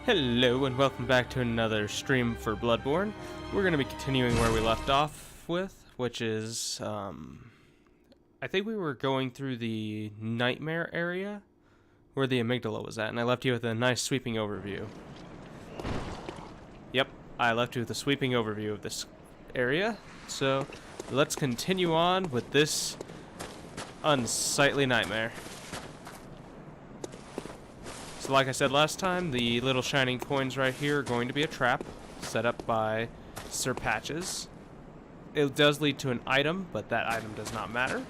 Hello and welcome back to another stream for Bloodborne. We're going to be continuing where we left off with, which is, I think we were going through the nightmare area where the amygdala was at, and I left you with a nice sweeping overview. Yep, I left you with a sweeping overview of this area, so let's continue on with this unsightly nightmare. So like I said last time, the little shining coins right here are going to be a trap set up by Sir Patches. It does lead to an item, but that item does not matter.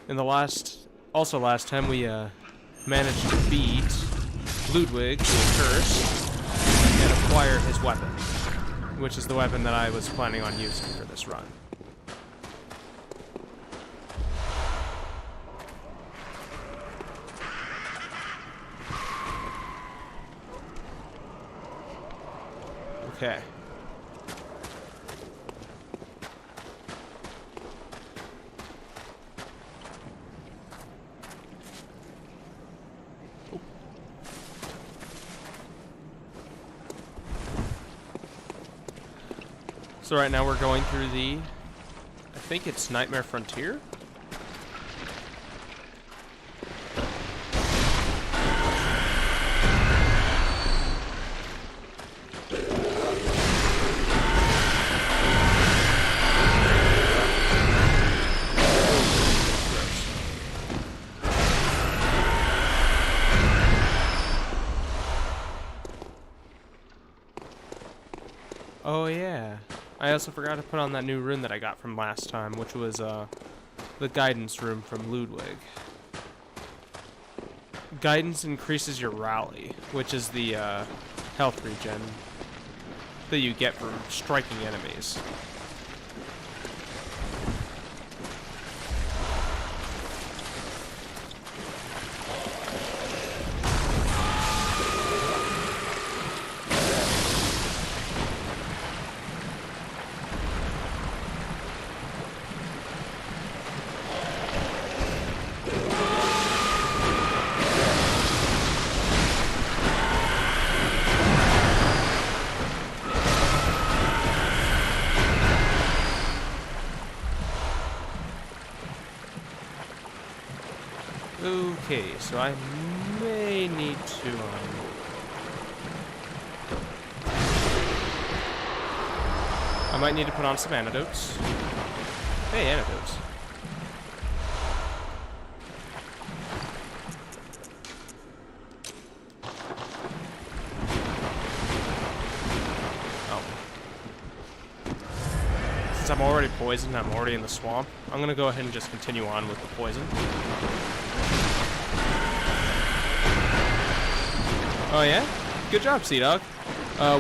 In the last time we managed to beat Ludwig to a curse and acquire his weapon, which is the weapon that I was planning on using for this run. Okay. So right now we're going through the, I think it's Nightmare Frontier? Oh yeah. I also forgot to put on that new rune that I got from last time, which was the guidance rune from Ludwig. Guidance increases your rally, which is the health regen that you get from striking enemies. Okay, so I may need to, I might need to put on some antidotes. Hey, antidotes. Oh. Since I'm already poisoned, I'm already in the swamp, I'm gonna go ahead and just continue on with the poison. Oh yeah? Good job, Sea-Dog.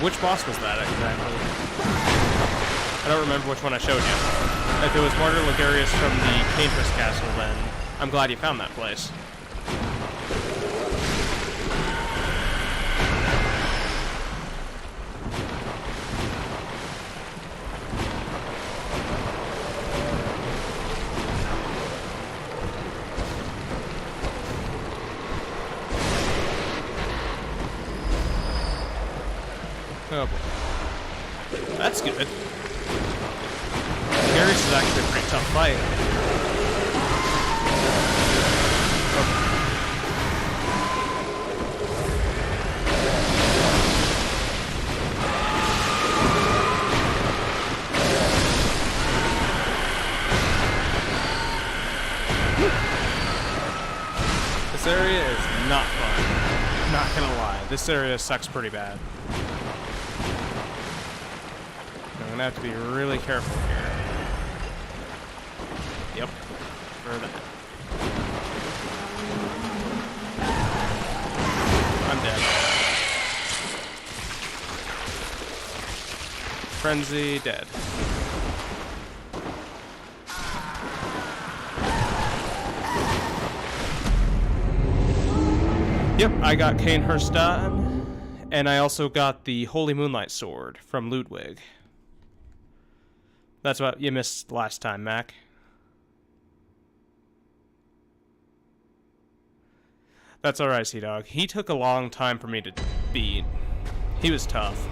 Which boss was that exactly? I don't remember which one I showed you. If it was Martyr Ligurius from the Caintress Castle, then I'm glad you found that place. Oh boy. That's good. Garrus is actually a pretty tough fight. This area is not fun. Not gonna lie. This area sucks pretty bad. I'm gonna have to be really careful here. Yep. For that. I'm dead. Frenzy, dead. Yep, I got Cainhurst done, and I also got the Holy Moonlight Sword from Ludwig. That's what you missed last time, Mac. That's alright, Sea Dog. He took a long time for me to beat. He was tough.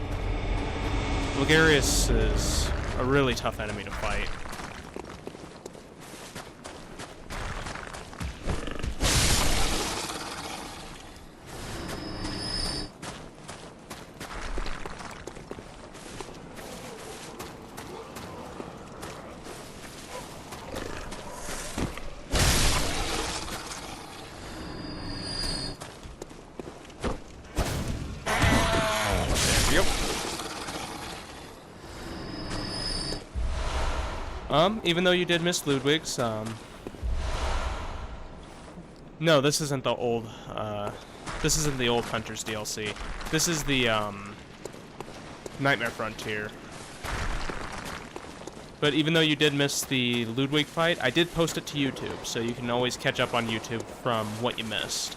Ligarius is a really tough enemy to fight. Yep. Even though you did miss Ludwig's, no, this isn't the old, this isn't the old Hunters DLC. This is the, Nightmare Frontier. But even though you did miss the Ludwig fight, I did post it to YouTube, so you can always catch up on YouTube from what you missed.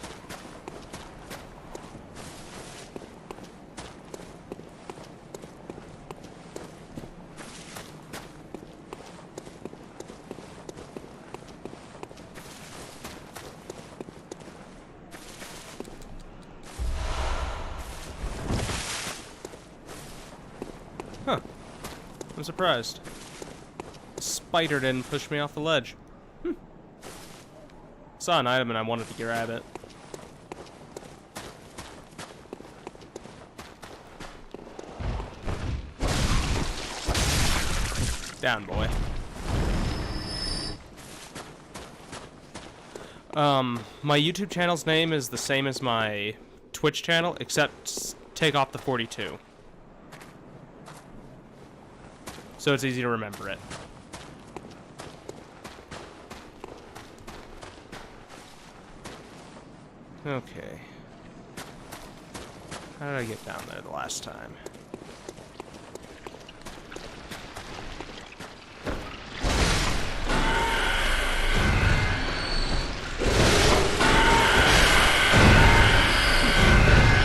Huh. I'm surprised. The spider didn't push me off the ledge. Saw an item and I wanted to grab it. Down, boy. My YouTube channel's name is the same as my Twitch channel, except take off the 42. So it's easy to remember it. Okay. How did I get down there the last time?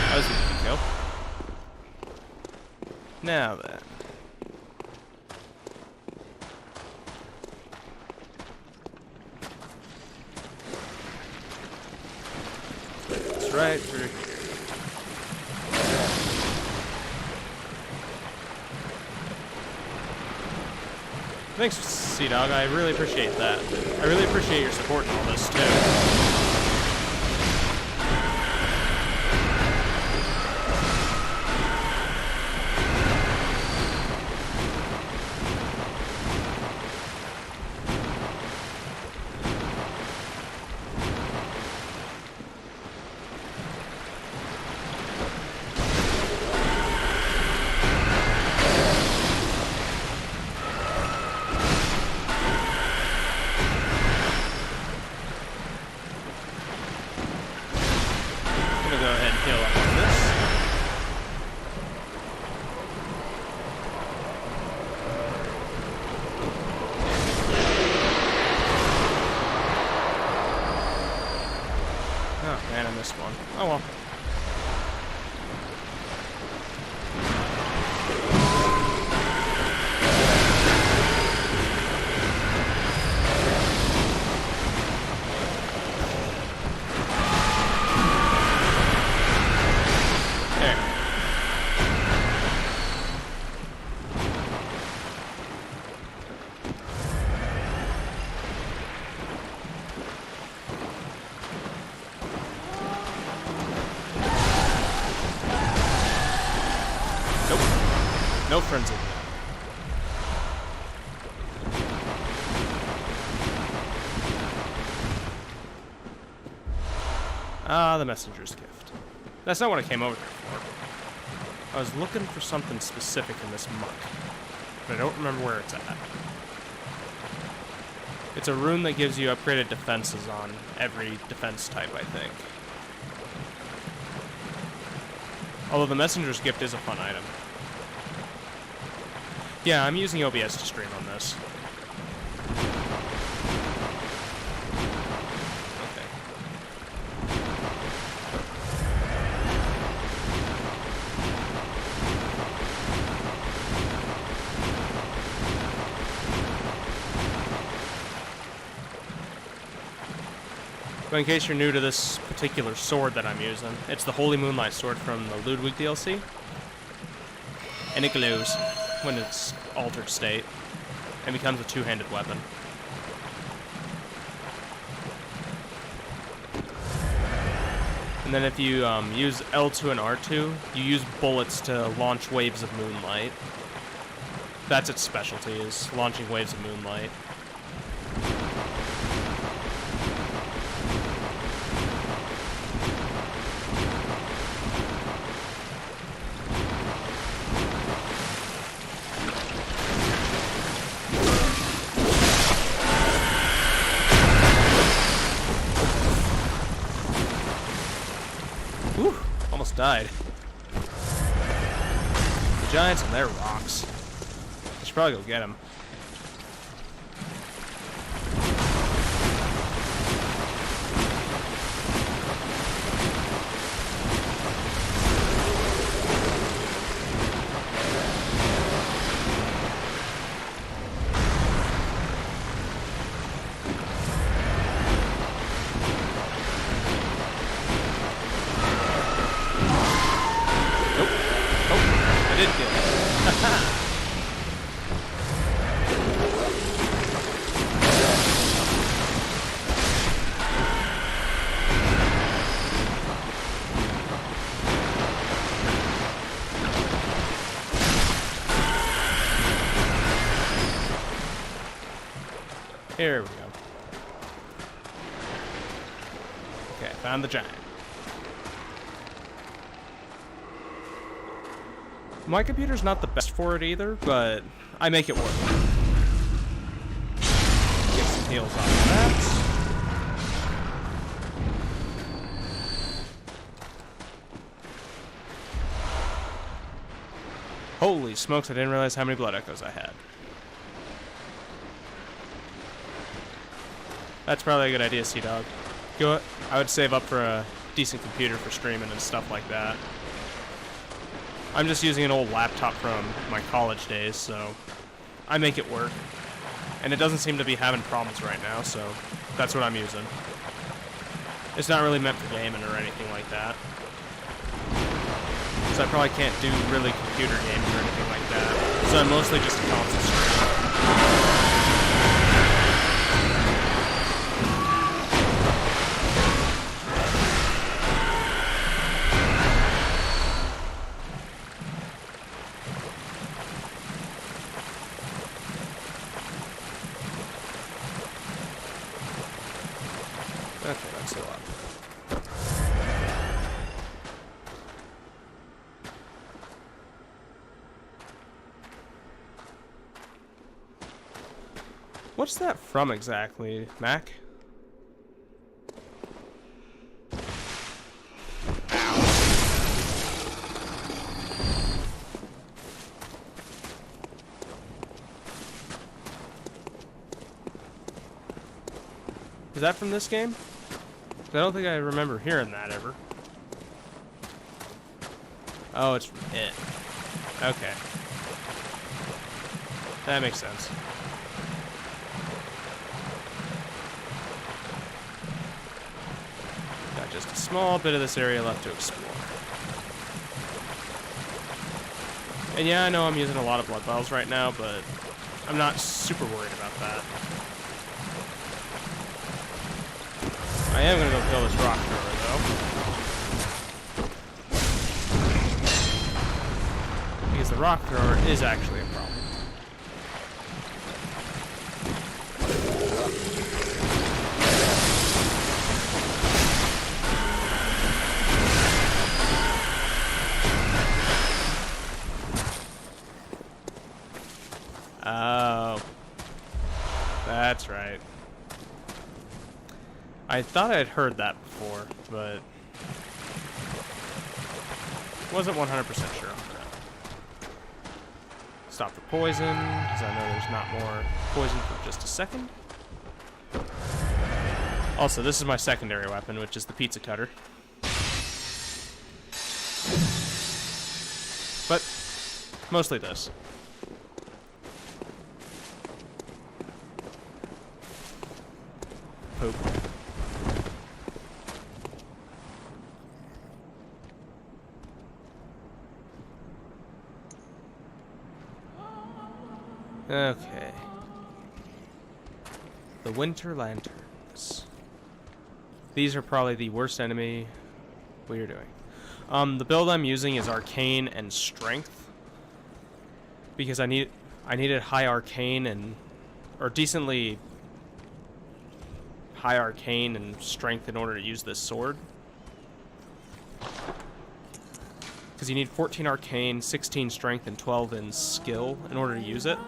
That was an easy kill. Now then. Right through here. Thanks, Sea Dog. I really appreciate that. I really appreciate your support in all this, too. Go ahead and heal up on this. Oh man, I missed one. Oh well. No frenzy. Ah, the messenger's gift. That's not what I came over here for. I was looking for something specific in this muck, but I don't remember where it's at. It's a rune that gives you upgraded defenses on every defense type, I think. Although the messenger's gift is a fun item. Yeah, I'm using OBS to stream on this. Okay. But in case you're new to this particular sword that I'm using, it's the Holy Moonlight sword from the Ludwig DLC. And it glows when it's altered state and becomes a two-handed weapon. And then if you use L2 and R2, you use bullets to launch waves of moonlight. That's its specialty, is launching waves of moonlight. Whew, almost died. The giants and their rocks. I should probably go get him. Here we go. Okay, found the giant. My computer's not the best for it either, but I make it work. Get some heals off of that. Holy smokes, I didn't realize how many blood echoes I had. That's probably a good idea, Sea-Dog. I would save up for a decent computer for streaming and stuff like that. I'm just using an old laptop from my college days, so I make it work. And it doesn't seem to be having problems right now, so that's what I'm using. It's not really meant for gaming or anything like that. So I probably can't do really computer games or anything like that. So I'm mostly just a console streamer. Okay, that's a lot. What's that from exactly, Mac? Is that from this game? I don't think I remember hearing that ever. Oh, it's it. Okay. That makes sense. Got just a small bit of this area left to explore. And yeah, I know I'm using a lot of blood vials right now, but I'm not super worried about that. I am gonna go kill this rock thrower, though. Because the rock thrower is actually a problem. Oh. That's right. I thought I had heard that before, but wasn't 100% sure on that. Stop the poison, because I know there's not more poison for just a second. Also, this is my secondary weapon, which is the pizza cutter. But mostly this. Poop. Okay. The Winter Lanterns. These are probably the worst enemy. What you're doing. The build I'm using is Arcane and Strength. Because I needed high Arcane and... or decently high Arcane and Strength in order to use this sword. Because you need 14 Arcane, 16 Strength, and 12 in Skill in order to use it.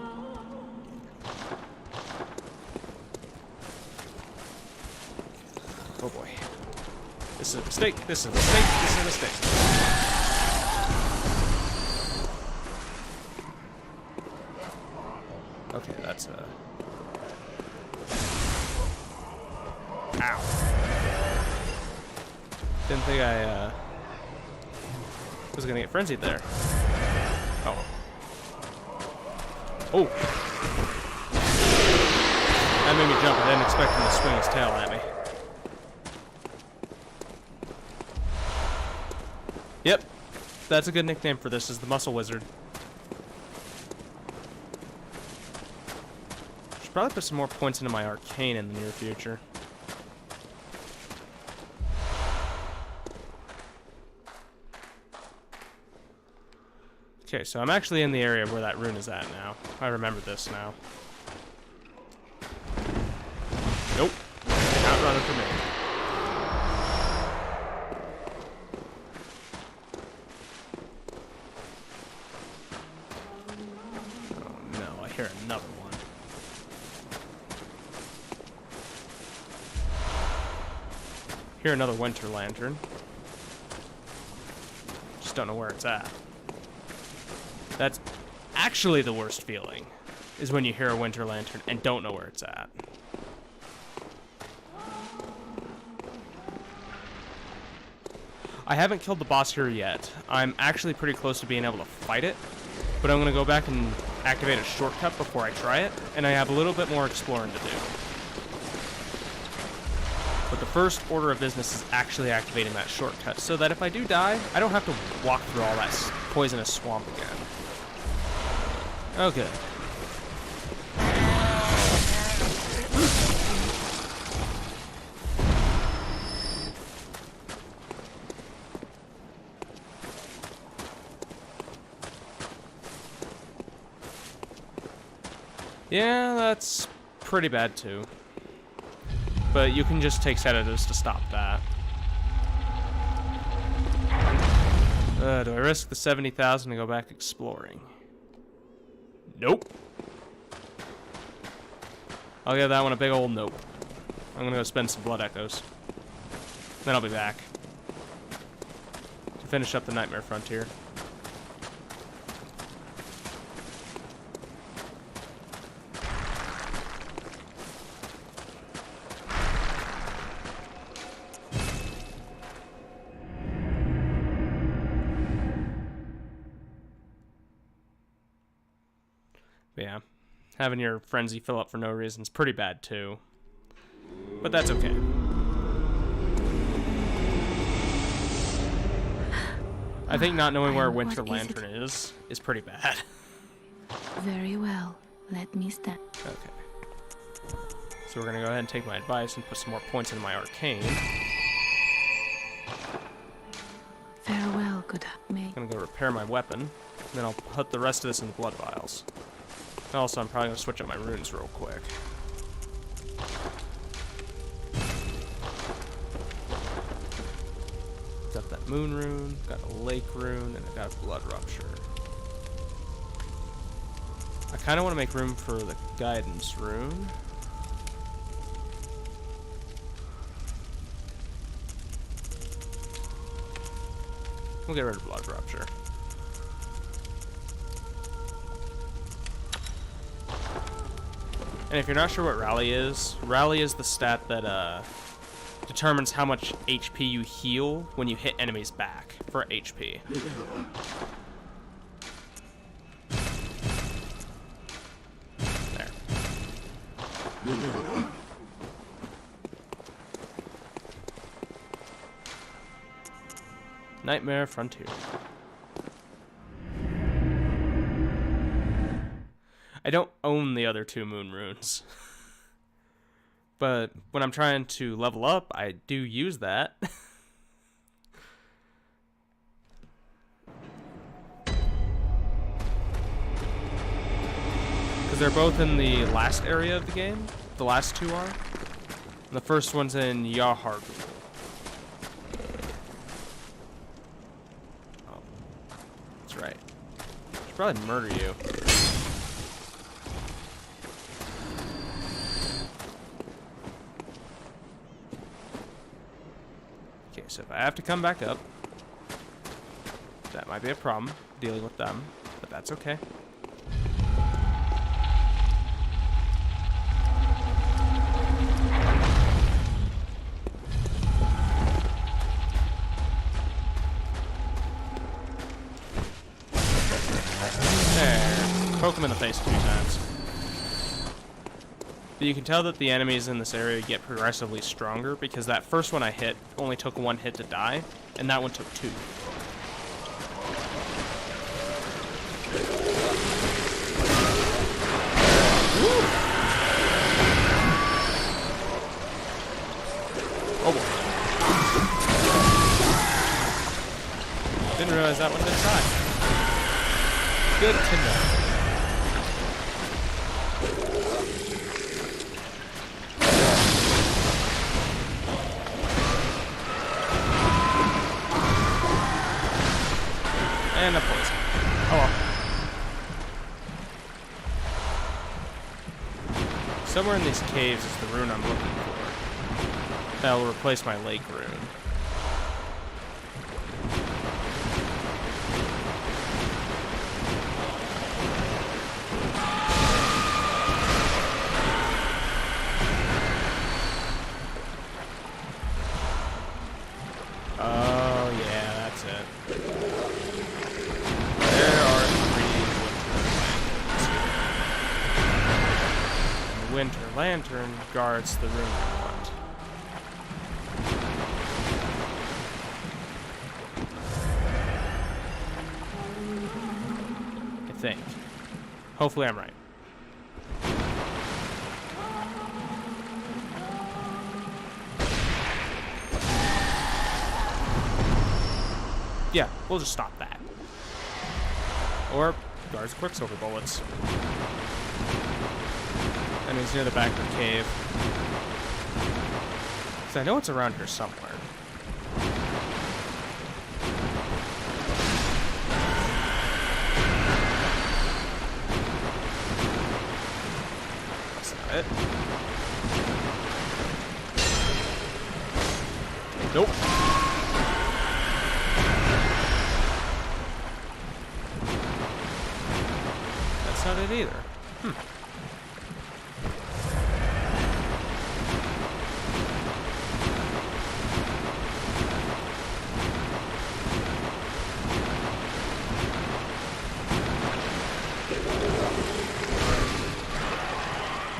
Oh boy. This is a mistake, this is a mistake, this is a mistake. Okay, that's a... Ow. Didn't think I, was gonna get frenzied there. Oh. Oh! That made me jump. I didn't expect him to swing his tail at me. Yep. That's a good nickname for this, is the Muscle Wizard. Should probably put some more points into my Arcane in the near future. Okay, so I'm actually in the area where that rune is at now. I remember this now. Nope. Not running for me. Oh no, I hear another one. Hear another Winter Lantern. Just don't know where it's at. That's actually the worst feeling, is when you hear a Winter Lantern and don't know where it's at. I haven't killed the boss here yet. I'm actually pretty close to being able to fight it, but I'm going to go back and activate a shortcut before I try it, and I have a little bit more exploring to do. But the first order of business is actually activating that shortcut, so that if I do die, I don't have to walk through all that poisonous swamp again. Okay. Yeah, that's pretty bad too. But you can just take sedatives to stop that. Do I risk the 70,000 to go back exploring? Nope. I'll give that one a big old nope. I'm gonna go spend some blood echoes. Then I'll be back to finish up the Nightmare Frontier. Yeah, having your frenzy fill up for no reason is pretty bad too. But that's okay. I think not knowing where Winter Lantern is pretty bad. Very well. Let me stand. Okay. So we're gonna go ahead and take my advice and put some more points in my Arcane. Farewell, good I'm gonna go repair my weapon, and then I'll put the rest of this in the blood vials. Also, I'm probably going to switch up my runes real quick. Got that moon rune, got a lake rune, and I got a blood rupture. I kind of want to make room for the guidance rune. We'll get rid of blood rupture. And if you're not sure what Rally is the stat that determines how much HP you heal when you hit enemies back for HP. There. Nightmare Frontier. I don't own the other 2 moon runes. But when I'm trying to level up, I do use that. Because they're both in the last area of the game. The last 2 are. And the first one's in Yahargu. Oh. That's right. I should probably murder you. Okay, so if I have to come back up, that might be a problem, dealing with them, but that's okay. There. Poke him in the face a few times. But you can tell that the enemies in this area get progressively stronger because that first one I hit only took 1 hit to die, and that one took 2. Oh boy. Didn't realize that one didn't die. Good to know. And a poison. Oh well. Somewhere in these caves is the rune I'm looking for. That'll replace my lake rune. Oh yeah, that's it. There are 3 winter lanterns here. And the winter lantern guards the room I want. I think. Hopefully I'm right. Yeah, we'll just stop that. Or guards Quicksilver bullets. That means near the back of the cave. So I know it's around here somewhere. That's not it. Nope. That's not it either.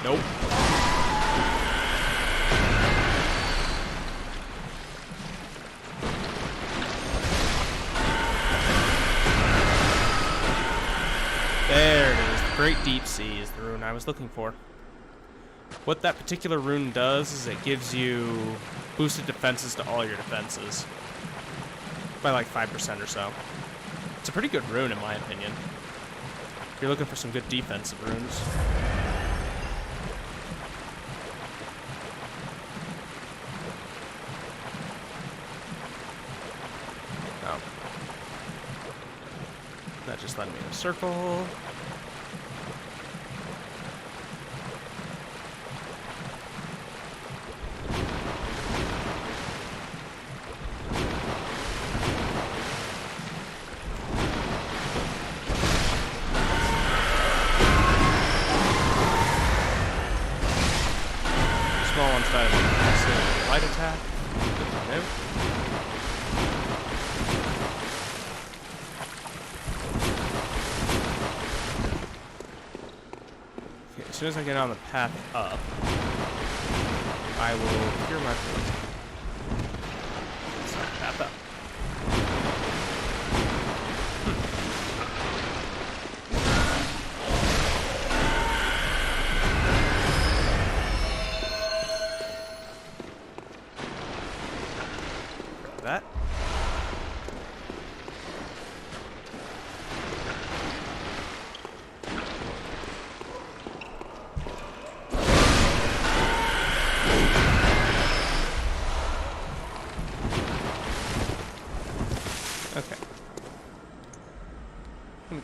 Nope. There it is. The Great Deep Sea is the rune I was looking for. What that particular rune does is it gives you boosted defenses to all your defenses. By like 5% or so. It's a pretty good rune in my opinion. If you're looking for some good defensive runes. Oh. That just led me in a circle. Small one side of the light attack. Good to know. Okay, as soon as I get on the path up, I will cure my poison. So, path up.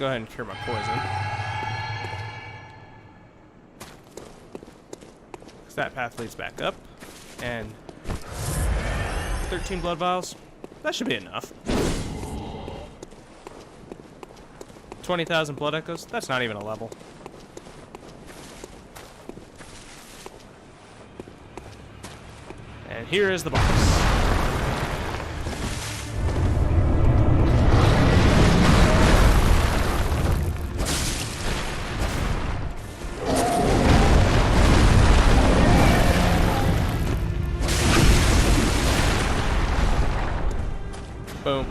go ahead and cure my poison. Because that path leads back up. And 13 blood vials. That should be enough. 20,000 blood echoes. That's not even a level. And here is the boss. Boom.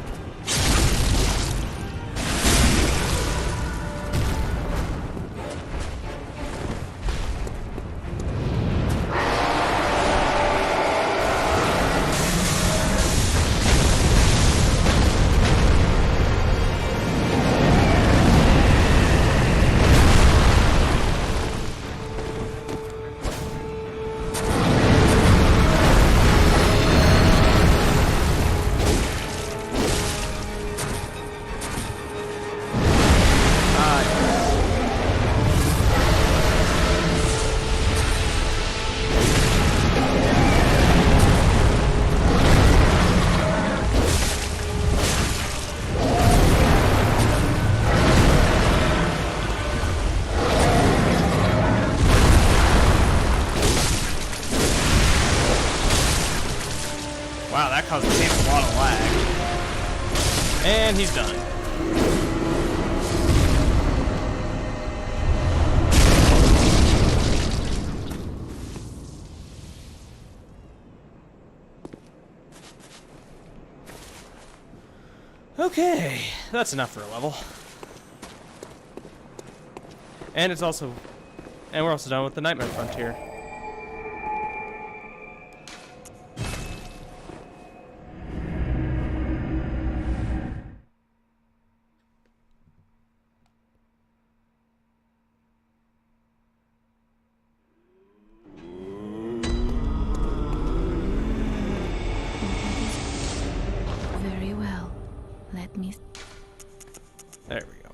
Wow, that caused the game a lot of lag. And he's done. Okay, that's enough for a level. And we're also done with the Nightmare Frontier. Very well. Let me. There we go.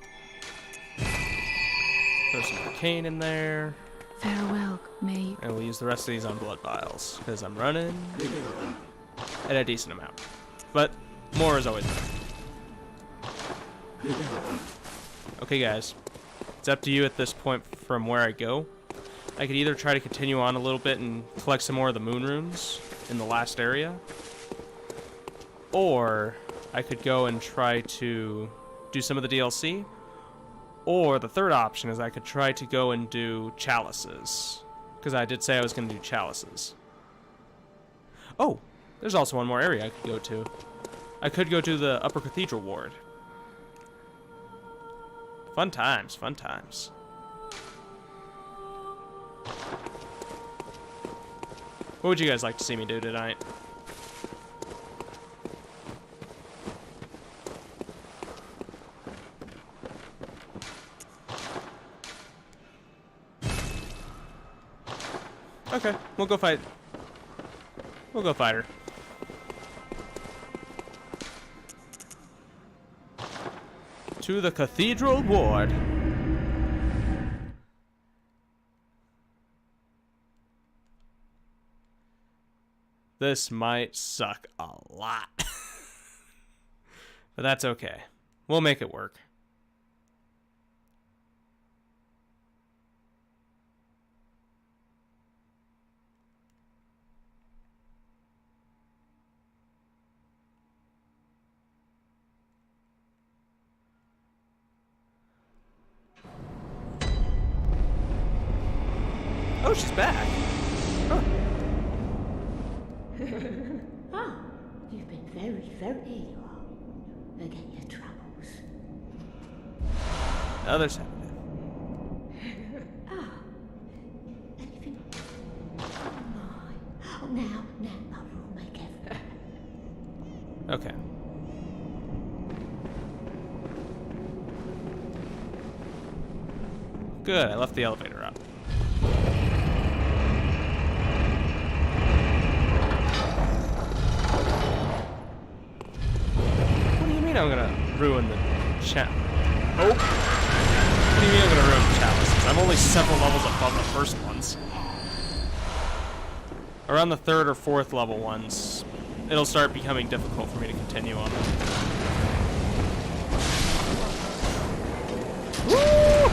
Throw some arcane in there. Farewell, may. And we'll use the rest of these on blood vials, because I'm running at a decent amount. But more is always better. Okay, guys. It's up to you at this point from where I go. I could either try to continue on a little bit and collect some more of the moon runes in the last area, or I could go and try to do some of the DLC, or the third option is I could try to go and do chalices, because I did say I was going to do chalices. Oh, there's also one more area I could go to. I could go to the Upper Cathedral Ward. Fun times, fun times. What would you guys like to see me do tonight? Okay, we'll go fight. We'll go fight her. To the Cathedral Ward. This might suck a lot. But that's okay. We'll make it work. Oh, she's back. Huh. Ah, you've been very, very wrong. Forget your troubles. The other side of it. Ah, anything? Oh my. Oh, now, I will make everything. Okay. Good, I left the elevator up. What do you mean I'm gonna ruin the chat? Oh! What do you mean I'm gonna ruin chalices? I'm only several levels above the first ones. Around the 3rd or 4th level ones, it'll start becoming difficult for me to continue on. Woo!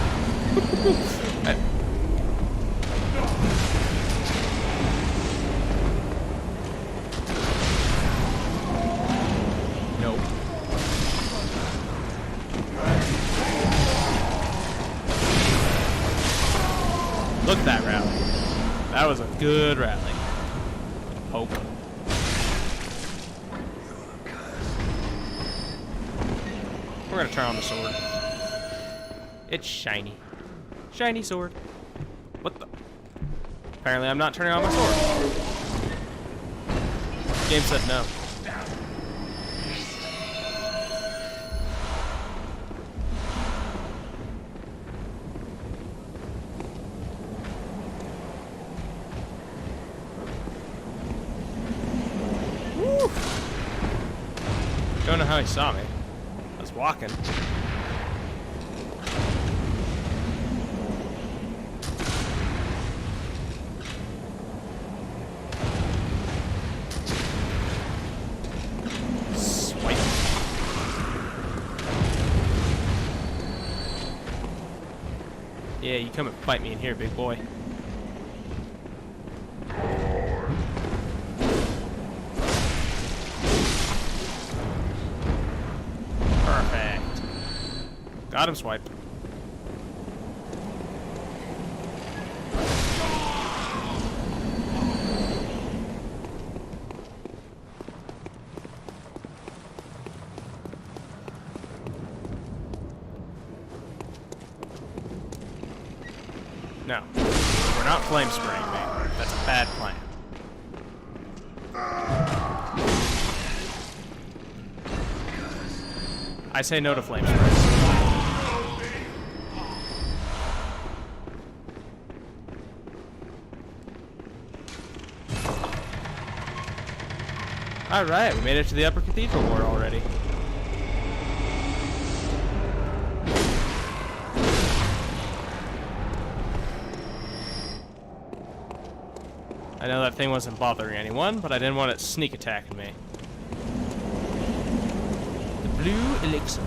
Nope. Look at that rally. That was a good rally. Hope. We're gonna turn on the sword. It's shiny. Shiny sword. What the? Apparently I'm not turning on my sword. Game said no. Woo! Don't know how he saw me. I was walking. Swipe. Yeah, you come and fight me in here, big boy. Perfect. Got him, swipe. No. We're not flame spraying, man. That's a bad plan. I say no to flame sprays. Alright, we made it to the Upper Cathedral Ward already. I know that thing wasn't bothering anyone, but I didn't want it sneak attacking me. The blue elixir.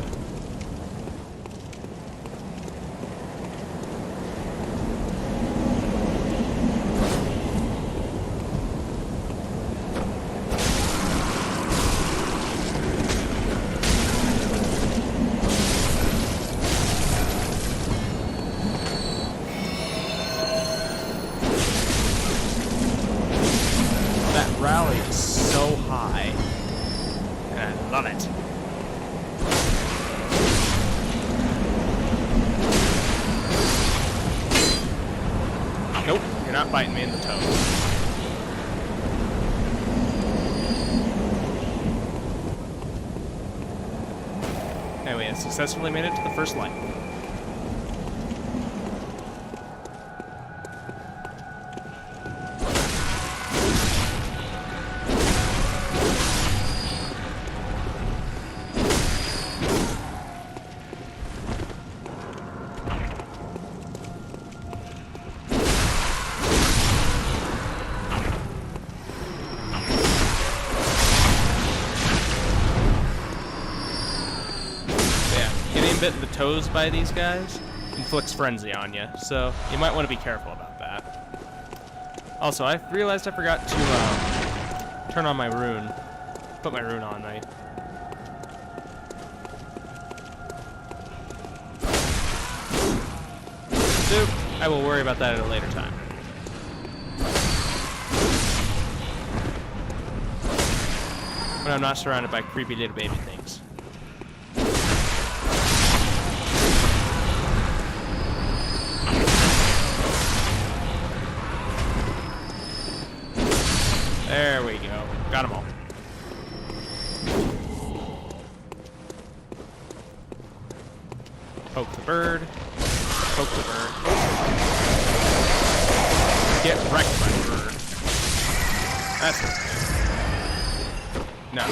That rally is so high, and I love it. Nope, you're not biting me in the toe. And we have successfully made it to the first light. Bit in the toes by these guys inflicts frenzy on you, so you might want to be careful about that. Also, I realized I forgot to turn on my rune. Put my rune on me. So, I will worry about that at a later time. When I'm not surrounded by creepy little baby things. There we go. Got them all. Poke the bird. Poke the bird. Get wrecked by the bird. That's it. No.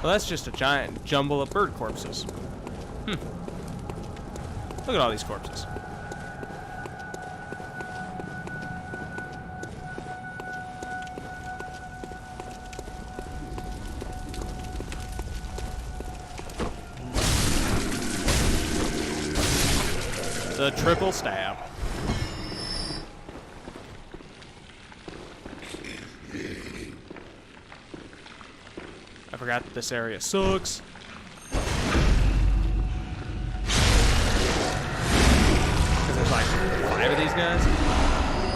Well, that's just a giant jumble of bird corpses. Look at all these corpses. The triple stab. I forgot that this area sucks. Because there's like 5 of these guys.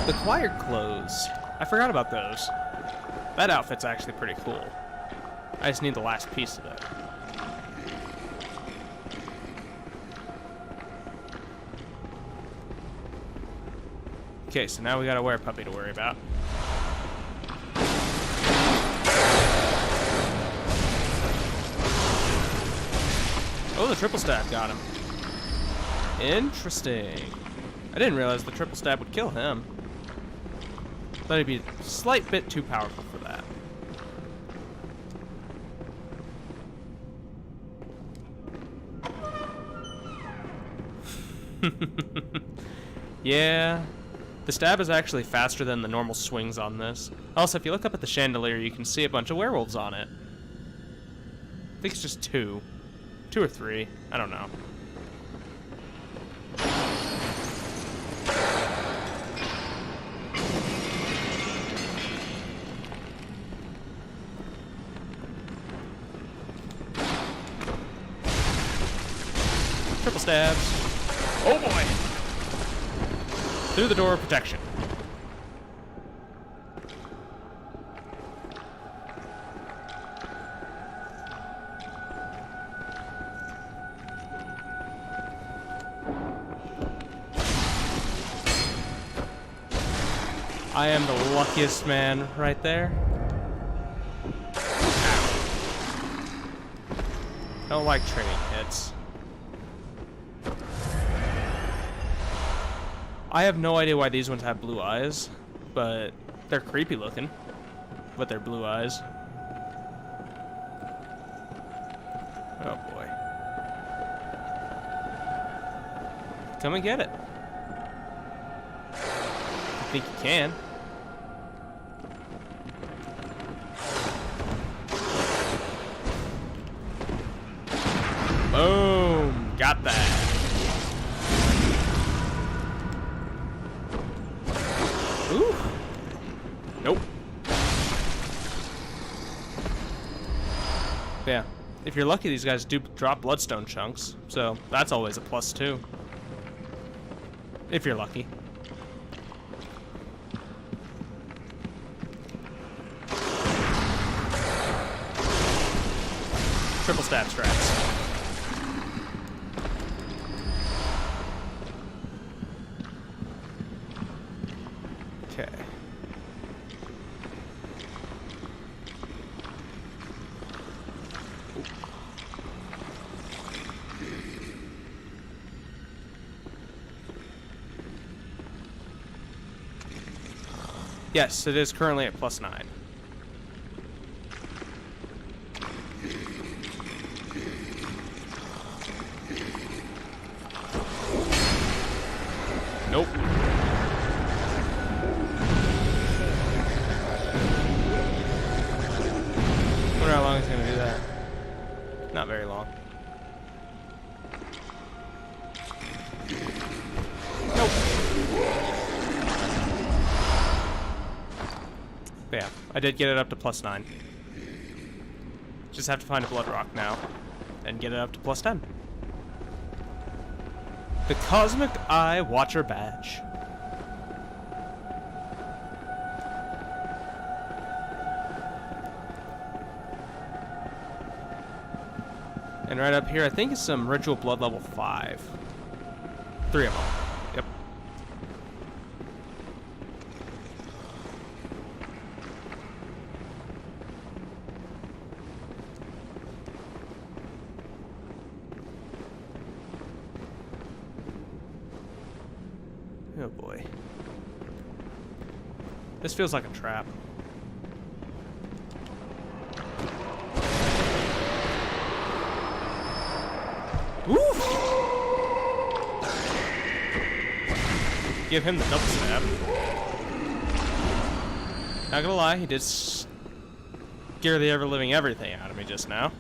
The choir clothes. I forgot about those. That outfit's actually pretty cool. I just need the last piece of it. Okay, so now we got a werepuppy to worry about. Oh, the triple stab got him. Interesting. I didn't realize the triple stab would kill him. Thought he'd be a slight bit too powerful for that. Yeah. The stab is actually faster than the normal swings on this. Also, if you look up at the chandelier, you can see a bunch of werewolves on it. I think it's just 2. 2 or 3. I don't know. Triple stabs. Oh boy! Through the door of protection. I am the luckiest man right there. Ow. Don't like trading hits. I have no idea why these ones have blue eyes, but they're creepy looking. But they're blue eyes. Oh boy. Come and get it. I think you can. Boom! Got that. Ooh. Nope. Yeah. If you're lucky, these guys do drop bloodstone chunks, so that's always a plus too. If you're lucky. Triple stab strats. Okay. Yes, it is currently at +9. Nope. Wonder how long it's gonna do that. Not very long. Nope. But yeah, I did get it up to +9. Just have to find a blood rock now and get it up to +10. The Cosmic Eye Watcher Badge. And right up here, I think it's some Ritual Blood level 5. 3 of them. Yep. Oh boy. This feels like a trap. Woo! Give him the double stab. Not gonna lie, he did scare the ever-living everything out of me just now.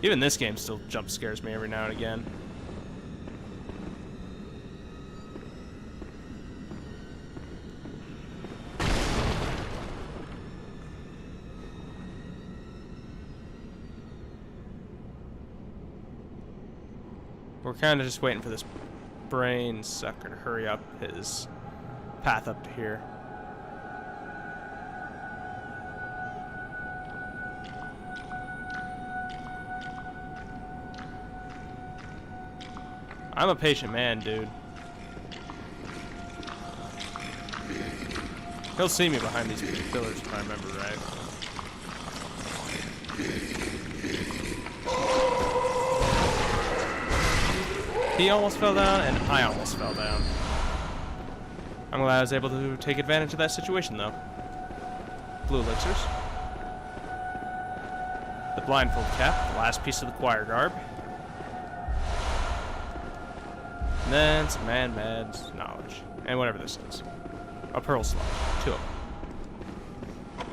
Even this game still jump scares me every now and again. We're kind of just waiting for this brain sucker to hurry up his path up to here. I'm a patient man, dude. He'll see me behind these pillars if I remember right. He almost fell down, and I almost fell down. I'm glad I was able to take advantage of that situation, though. Blue elixirs. The blindfold cap, the last piece of the choir garb. And then some man-mad knowledge. And whatever this is. A pearl slot. 2 of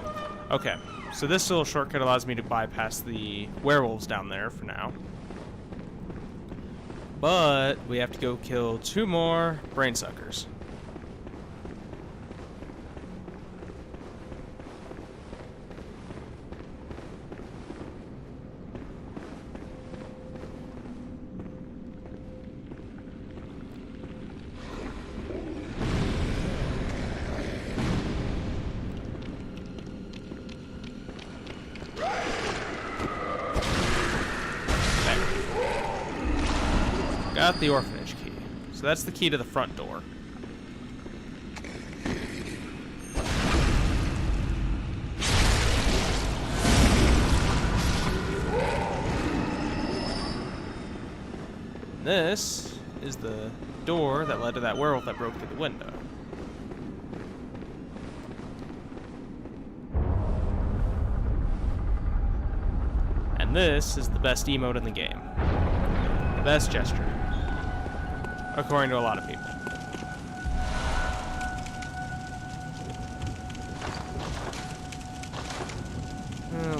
them. Okay, so this little shortcut allows me to bypass the werewolves down there for now. But we have to go kill 2 more brain suckers. Got the orphanage key. So that's the key to the front door. This is the door that led to that werewolf that broke through the window. And this is the best emote in the game. The best gesture. According to a lot of people.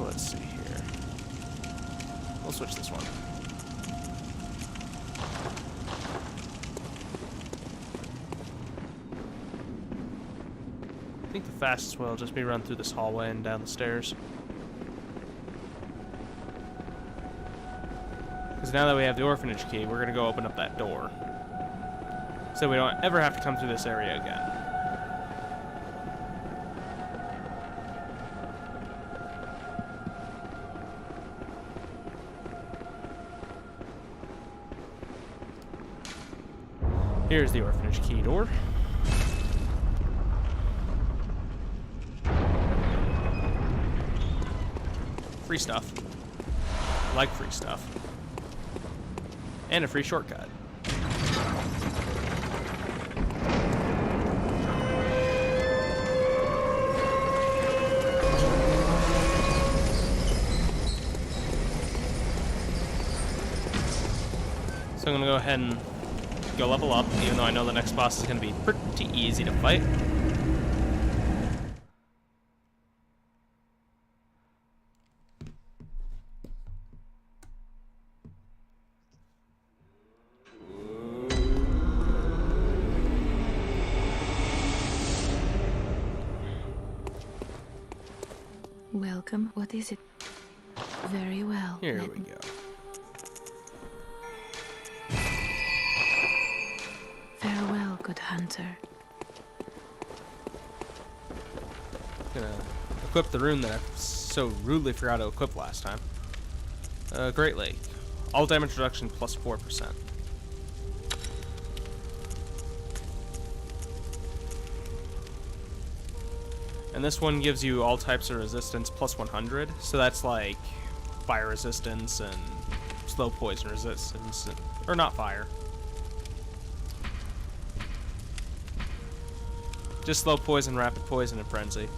Let's see here. We'll switch this one. I think the fastest way will just be run through this hallway and down the stairs. Because now that we have the orphanage key, we're going to go open up that door. So we don't ever have to come through this area again. Here's the orphanage key door. Free stuff. I like free stuff. And a free shortcut. So I'm going to go ahead and go level up, even though I know the next boss is going to be pretty easy to fight. Welcome. What is it? Very well. Here we go. Farewell, good hunter. Gonna equip the rune that I so rudely forgot to equip last time. Great Lake. All damage reduction plus 4%. And this one gives you all types of resistance plus 100. So that's like fire resistance and slow poison resistance. Or not fire. Just slow poison, rapid poison, and frenzy.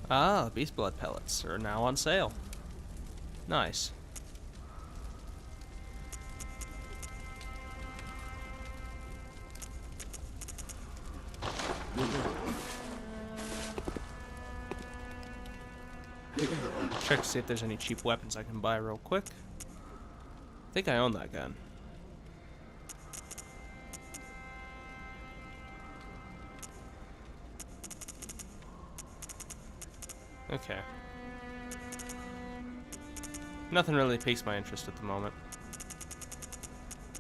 Ah, beast blood pellets are now on sale. Nice. Check to see if there's any cheap weapons I can buy real quick. I think I own that gun. Okay. Nothing really piques my interest at the moment.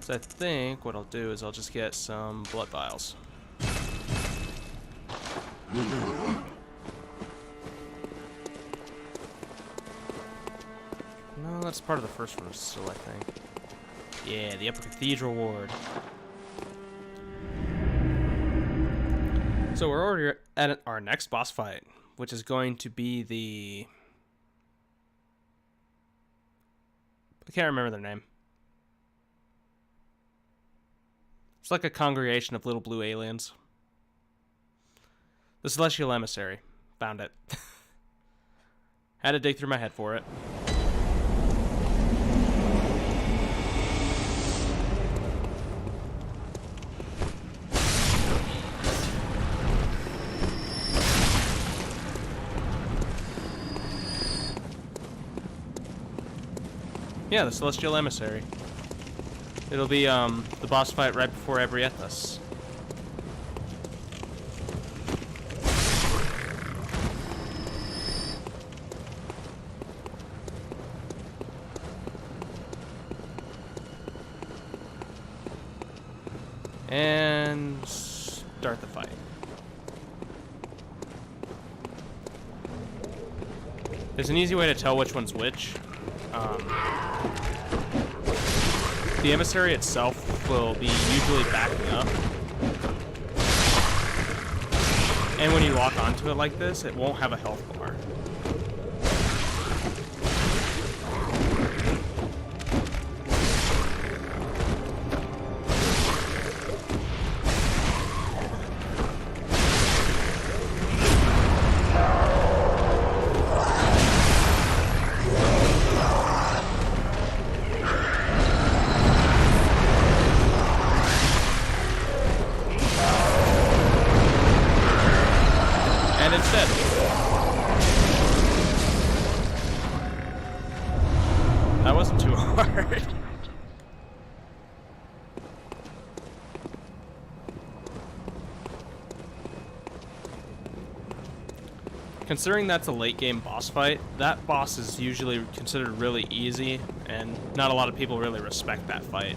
So I think what I'll do is I'll just get some blood vials. No, that's part of the first one still, I think. Yeah, the Upper Cathedral Ward. So we're already at our next boss fight, which is going to be the... I can't remember their name. It's like a congregation of little blue aliens. The Celestial Emissary. Found it. Had to dig through my head for it. Yeah, the Celestial Emissary. It'll be the boss fight right before Ebriethus. And start the fight. There's an easy way to tell which one's which. The emissary itself will be usually backing up. And when you lock onto it like this, it won't have a health bar. That wasn't too hard. Considering that's a late game boss fight, that boss is usually considered really easy, and not a lot of people really respect that fight.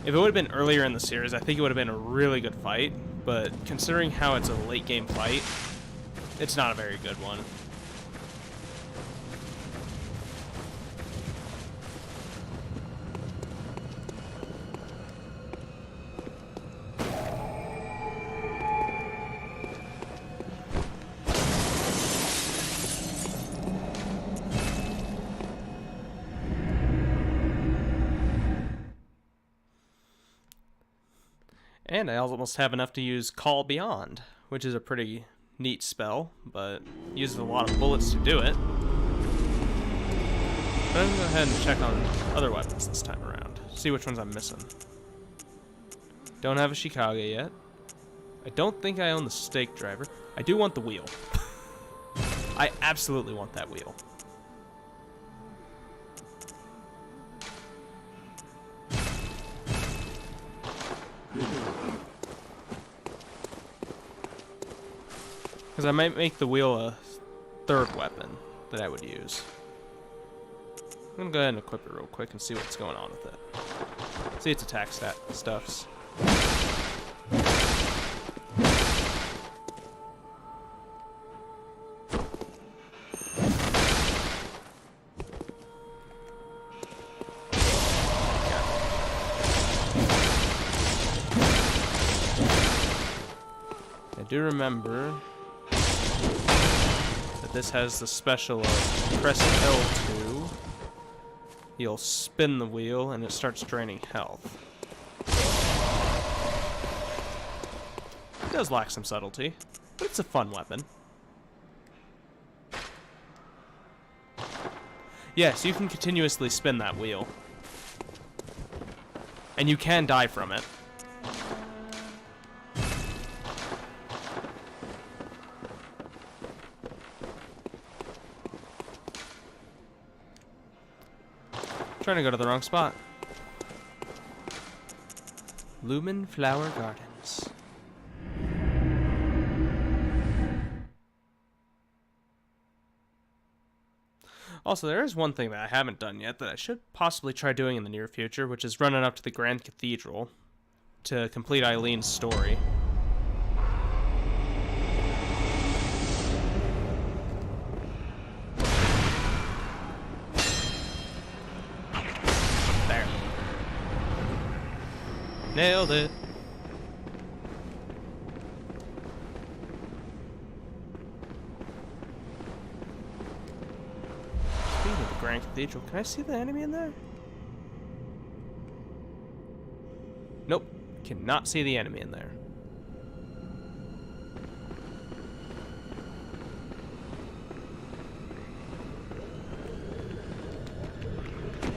If it would have been earlier in the series, I think it would have been a really good fight, but considering how it's a late game fight, it's not a very good one. And I almost have enough to use Call Beyond, which is a pretty neat spell, but uses a lot of bullets to do it. But I'm going to go ahead and check on other weapons this time around, see which ones I'm missing. Don't have a Shikage yet. I don't think I own the stake driver. I do want the wheel. I absolutely want that wheel. Because I might make the wheel a third weapon that I would use. I'm going to go ahead and equip it real quick and see what's going on with it. See its attack stat stuffs. I do remember that this has the special of press L2, you'll spin the wheel and it starts draining health. does lack some subtlety, but it's a fun weapon. Yes, you can continuously spin that wheel. And you can die from it. Trying to go to the wrong spot. Lumen Flower Gardens. Also, there is one thing that I haven't done yet that I should possibly try doing in the near future, which is running up to the Grand Cathedral to complete Eileen's story. There. Nailed it. Grand Cathedral. Can I see the enemy in there? Nope. Cannot see the enemy in there.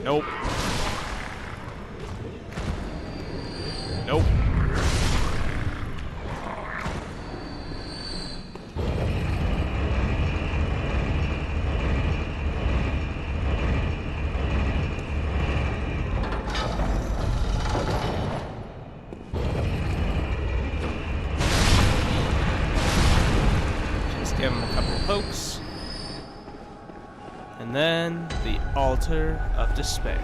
Nope. Nope. Give him a couple of pokes. And then the Altar of Despair.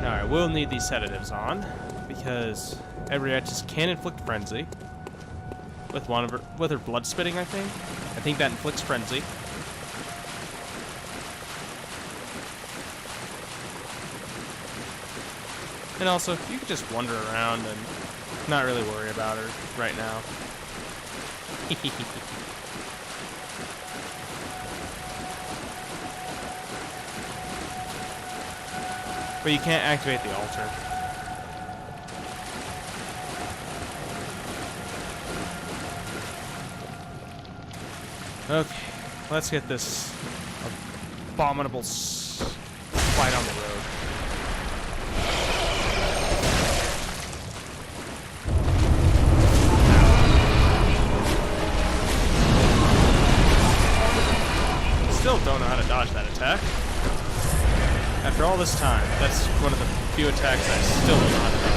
Alright, we'll need these sedatives on, because Ebriettis can inflict frenzy. With her blood spitting, I think. I think that inflicts frenzy. And also, you could just wander around and not really worry about her right now. But you can't activate the altar. Okay, let's get this abominable fight on the road. Still don't know how to dodge that attack. After all this time, that's one of the few attacks I still don't know how to dodge.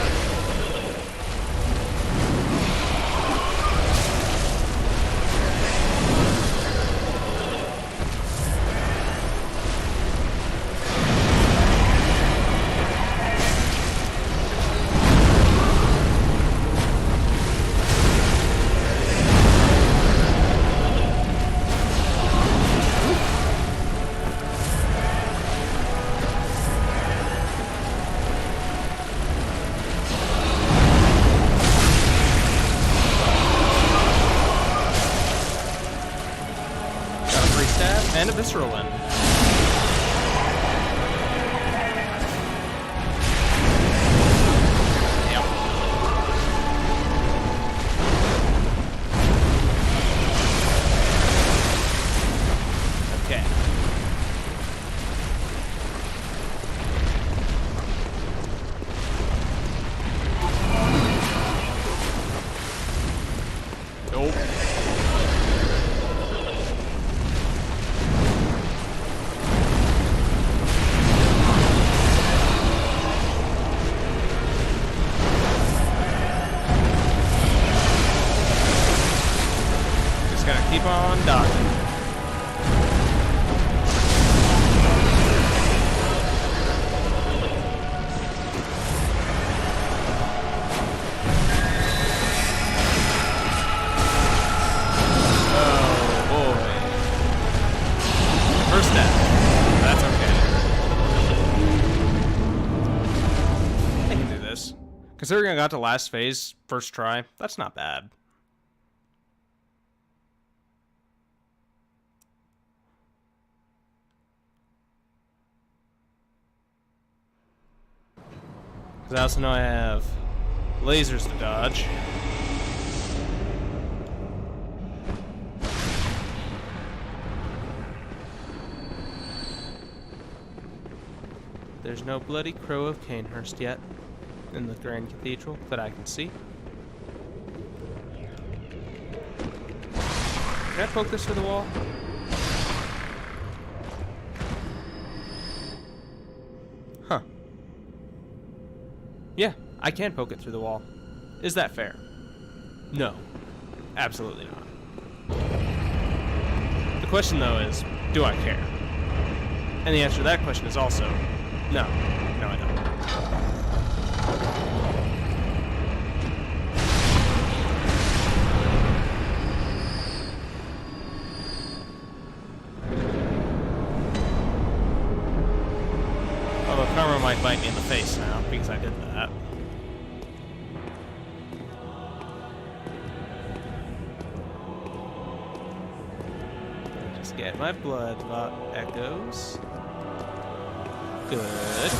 And a visceral end. Yep. Okay. Nope. Keep on dodging. Oh boy. First death. That's okay. I can do this. Considering I got to last phase, first try, that's not bad. Because I also know I have Lasers to dodge. There's no bloody crow of Canehurst yet in the Grand Cathedral that I can see. Can I poke this through the wall? Huh. Yeah, I can poke it through the wall. Is that fair? No. Absolutely not. The question, though, is, do I care? And the answer to that question is also, no. No, I don't. Although karma might bite me in the face now, because I did that. Just get my blood echoes. Good.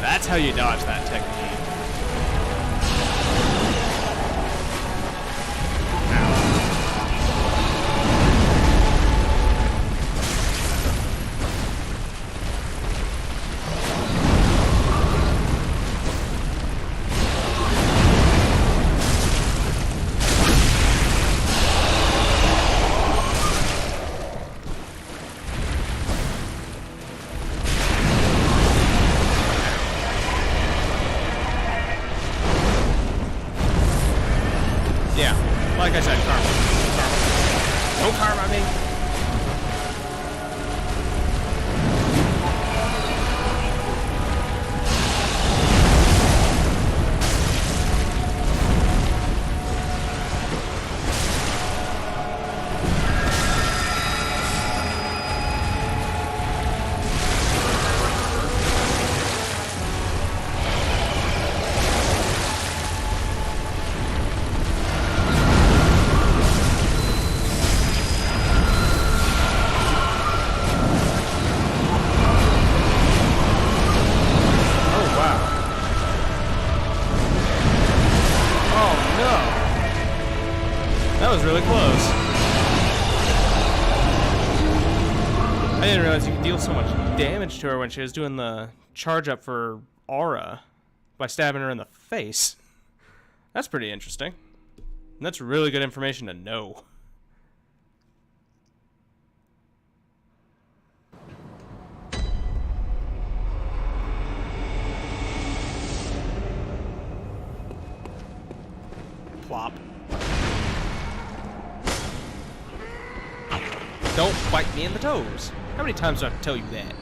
That's how you dodge that technique. Yeah, like I said, karma. Don't karma me. That was really close. I didn't realize you could deal so much damage to her when she was doing the charge up for aura by stabbing her in the face. That's pretty interesting. And that's really good information to know. Plop. Don't bite me in the toes. How many times do I have to tell you that?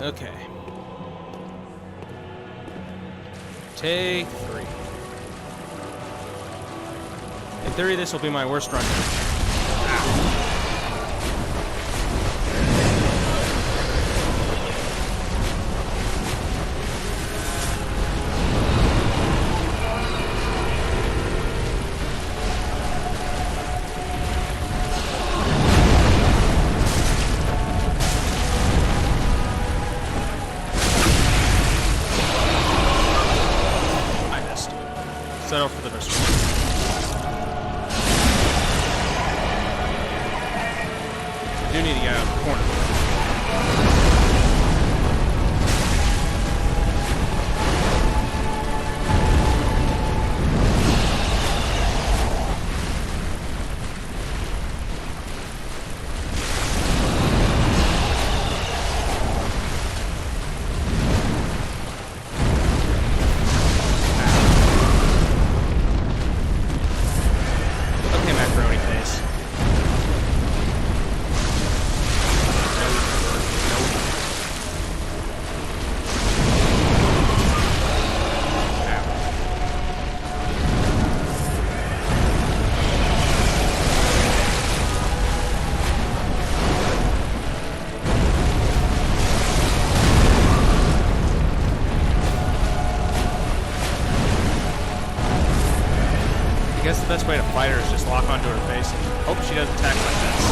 Okay. Take 3. In theory, this will be my worst run. Settle for the rest. I do need to get out of the corner. Okay, macaroni face. I guess the best way to fight her is just lock onto her face and hope she doesn't attack like this.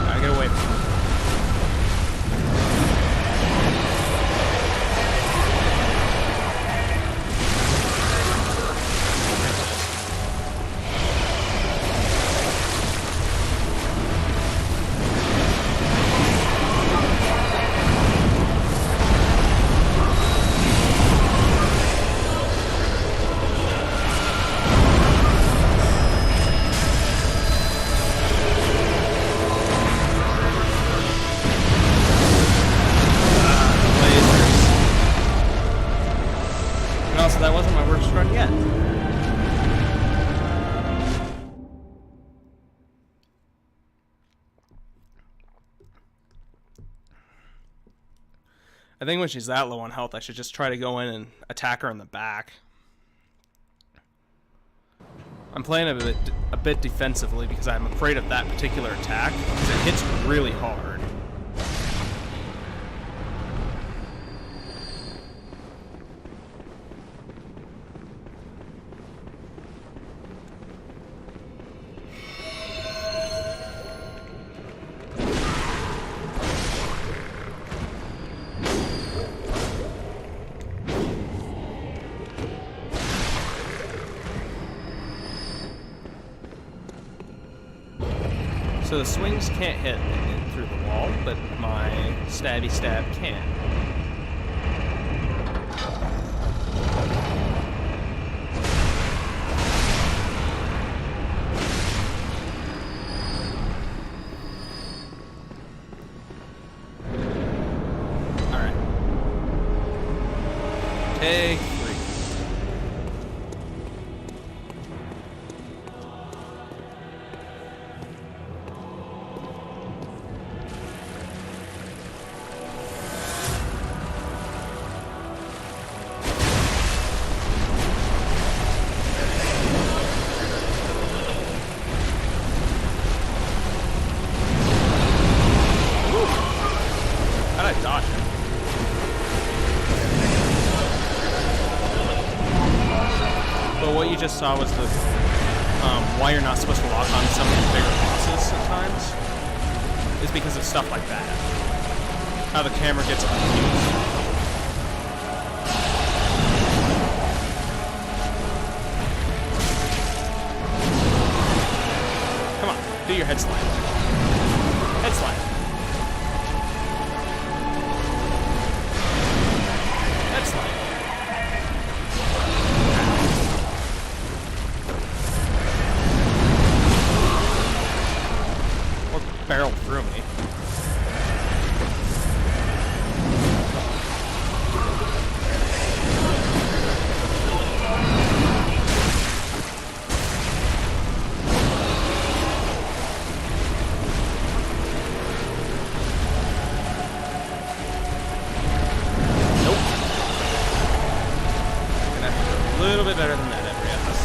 Gotta get away from her. And also, that wasn't my worst run yet. I think when she's that low on health, I should just try to go in and attack her in the back. I'm playing a bit defensively because I'm afraid of that particular attack, because it hits really hard. So the swings can't hit through the wall, but my stabby stab can. Alright. Take 3. How'd I dodge it? But what you just saw was the why you're not supposed to lock on some of these bigger bosses sometimes is because of stuff like that. How the camera gets confused. Come on, do your head slide. Head slide. Head slide. Or barrel through me. A little bit better than that, every us.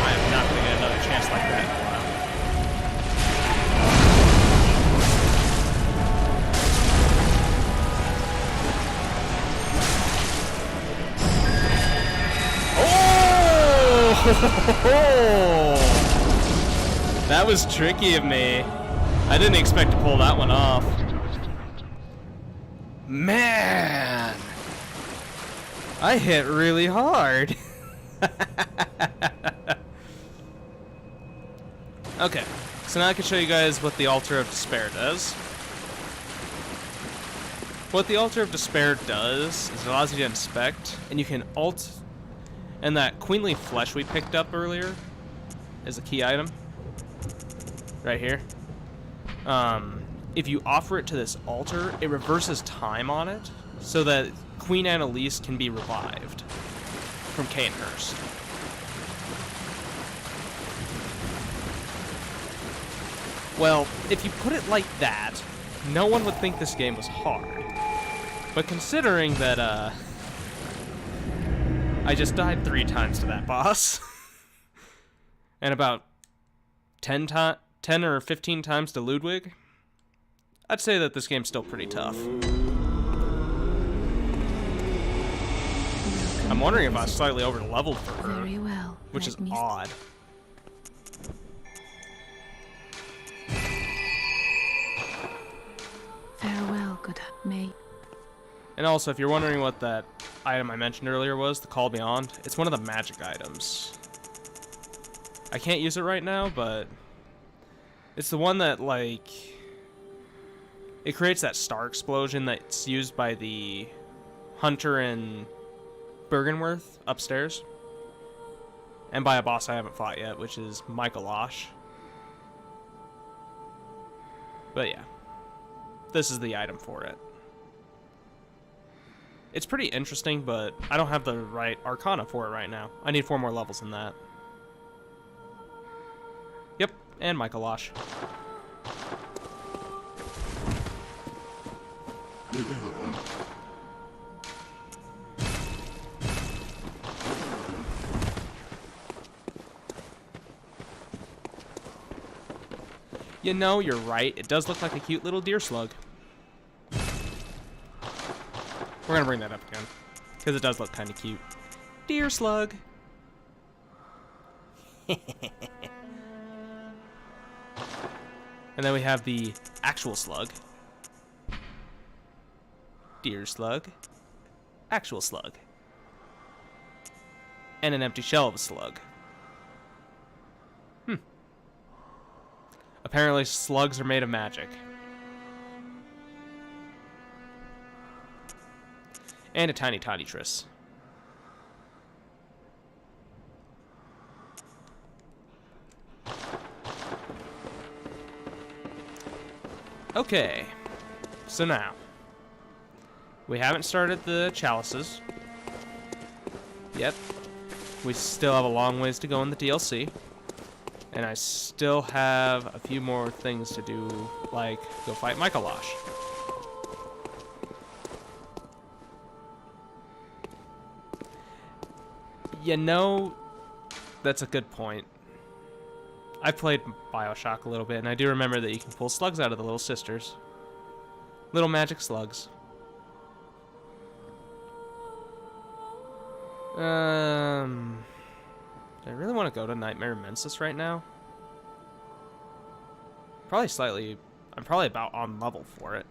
I am not going to get another chance like that in a while. Oh! That was tricky of me. I didn't expect to pull that one off. Man! I hit really hard. Okay, so now I can show you guys what the Altar of Despair does. What the Altar of Despair does is it allows you to inspect, and you can alt, and that queenly flesh we picked up earlier is a key item. Right here. If you offer it to this altar, it reverses time on it, so that Queen Annalise can be revived from Cainhurst. Well, if you put it like that, no one would think this game was hard. But considering that, I just died 3 times to that boss, and about 10 or 15 times to Ludwig, I'd say that this game's still pretty tough. I'm wondering if I was slightly over leveled for her, Very well. which is odd. Farewell, good mate. And also, if you're wondering what that item I mentioned earlier was, the Call Beyond, it's one of the magic items. I can't use it right now, but it's the one that, like, it creates that star explosion that's used by the hunter in Bergenworth upstairs. And by a boss I haven't fought yet, which is Michael Osh. But yeah, this is the item for it. It's pretty interesting, but I don't have the right Arcana for it right now. I need 4 more levels than that. Yep, and Michael Osh. You know, you're right. It does look like a cute little deer slug. We're gonna bring that up again, because it does look kind of cute. Deer slug. And then we have the actual slug. Deer slug. Actual slug. And an empty shell of a slug. Apparently slugs are made of magic. And a tiny Tonitrus. Okay, so now we haven't started the chalices yet. We still have a long ways to go in the DLC, and I still have a few more things to do, like go fight Michael Osh. You know, that's a good point. I played BioShock a little bit, and I do remember that you can pull slugs out of the little sisters. Little magic slugs. Do I really want to go to Nightmare Mensis right now? Probably slightly. I'm probably about on level for it.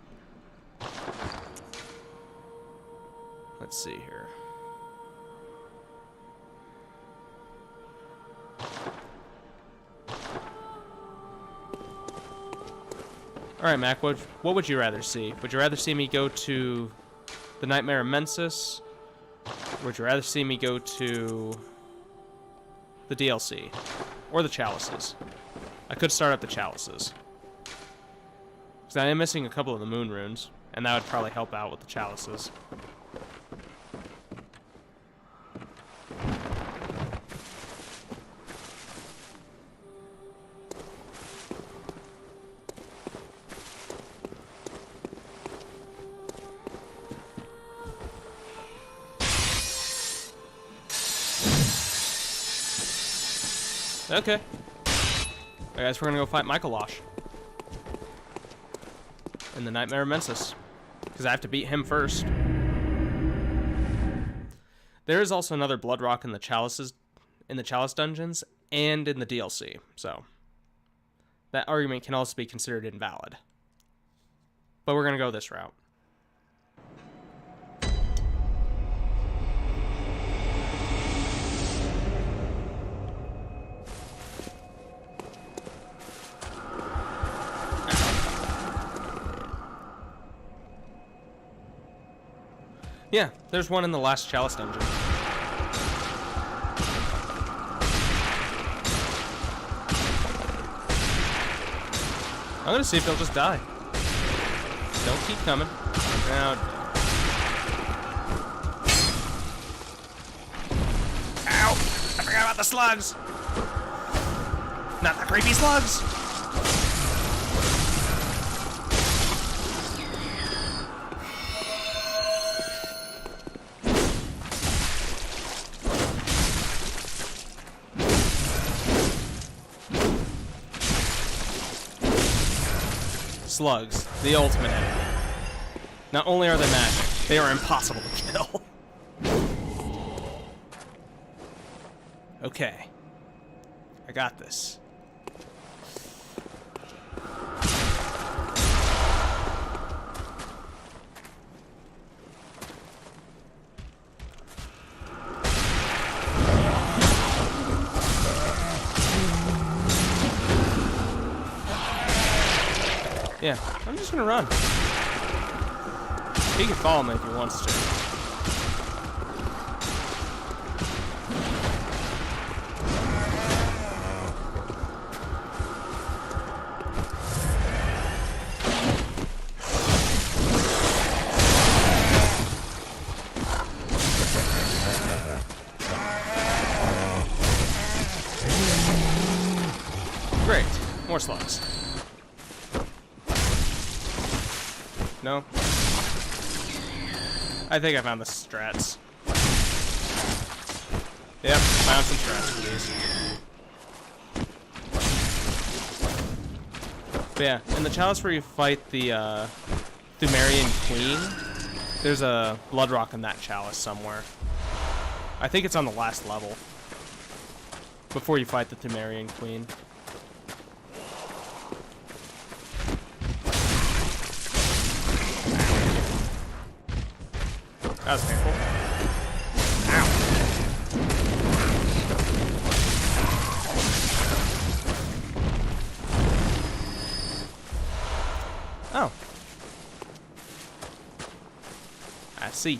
Let's see here. Alright, Mac, what would you rather see? Would you rather see me go to the Nightmare Mensis? Would you rather see me go to the DLC? Or the Chalices? I could start up the Chalices. Because I am missing a couple of the Moon Runes, and that would probably help out with the Chalices. Okay. I guess we're gonna go fight Michaelosh in the Nightmare Mensis, because I have to beat him first. There is also another Blood Rock in the Chalice dungeons and in the DLC, so that argument can also be considered invalid. But we're gonna go this route. Yeah, there's one in the last Chalice dungeon. I'm gonna see if he'll just die. Don't keep coming. Now. Ow! I forgot about the slugs! Not the creepy slugs! Slugs, the ultimate enemy. Not only are they magic, they are impossible to kill. Okay. I got this. Yeah, I'm just gonna run. He can follow me if he wants to. Great, more slugs. No? I think I found the strats. Yep, found some strats for these. But yeah, in the Chalice where you fight the Thumerian Queen, there's a Blood Rock in that Chalice somewhere. I think it's on the last level. Before you fight the Thumerian Queen. That was painful. Ow. Oh. I see.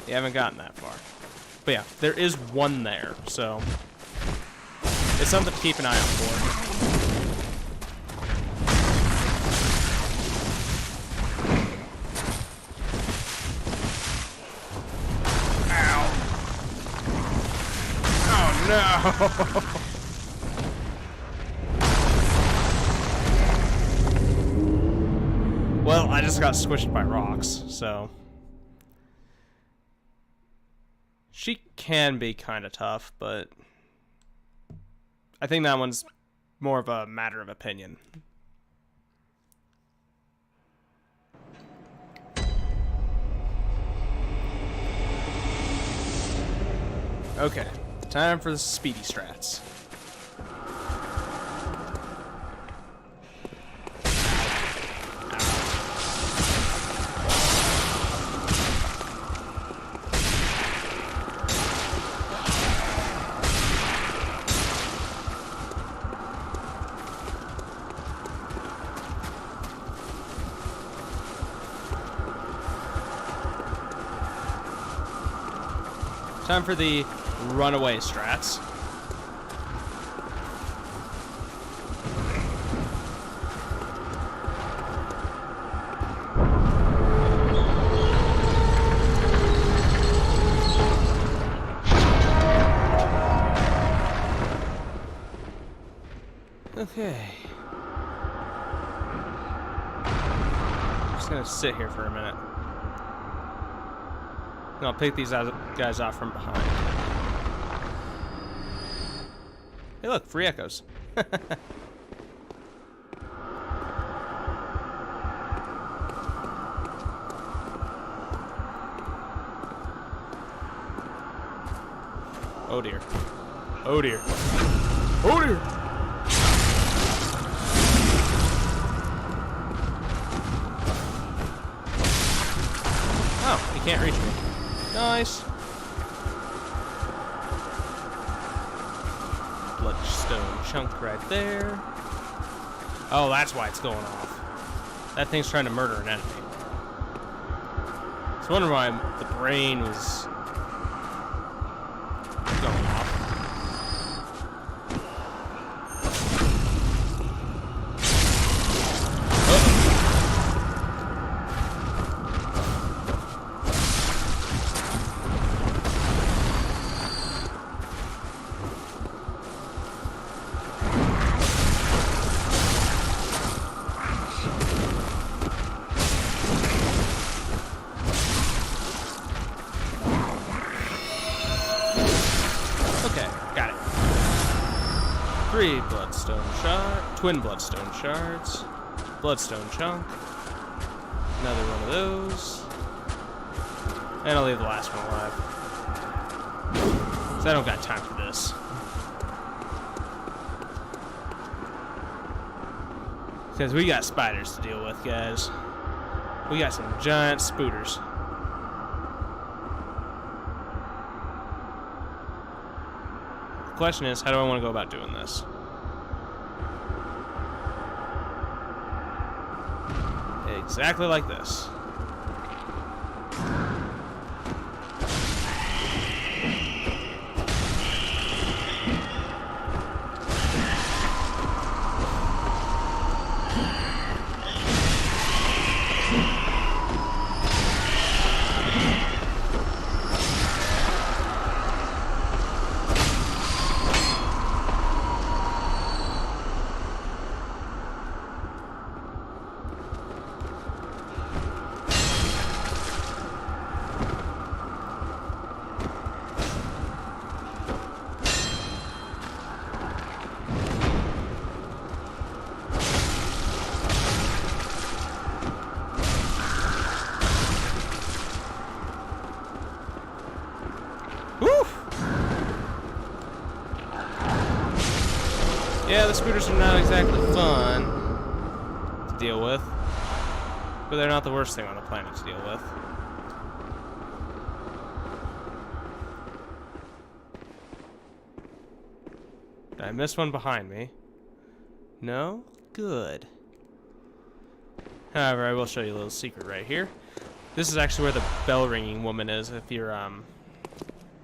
You haven't gotten that far. But yeah, there is one there, so it's something to keep an eye out for. No! Well, I just got squished by rocks, so she can be kind of tough, but I think that one's more of a matter of opinion. Okay. Time for the speedy strats. Time for the runaway strats. Okay. I'm just gonna sit here for a minute. And I'll pick these guys off from behind. Hey, look, free echoes. Oh dear. Oh dear. Oh dear! Oh, he can't reach me. Nice. Bloodstone chunk right there. Oh, that's why it's going off. That thing's trying to murder an enemy. I was wondering why the brain was going off. Three bloodstone twin bloodstone shards, bloodstone chunk, another one of those, and I'll leave the last one alive. So I don't got time for this. Because we got spiders to deal with, guys. We got some giant spooters. The question is, how do I want to go about doing this? Exactly like this. Yeah, the spooters are not exactly fun to deal with, but they're not the worst thing on the planet to deal with. Did I miss one behind me? No? Good. However, I will show you a little secret right here. This is actually where the bell ringing woman is if you're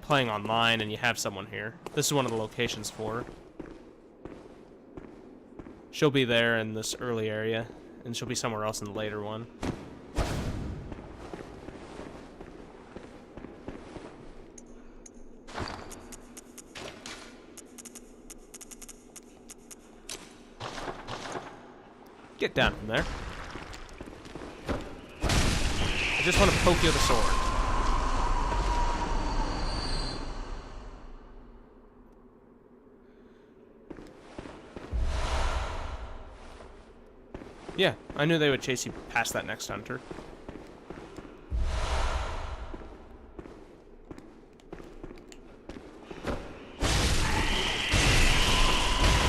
playing online and you have someone here. This is one of the locations for her. She'll be there in this early area, and she'll be somewhere else in the later one. Get down from there. I just want to poke you with a sword. Yeah, I knew they would chase you past that next hunter.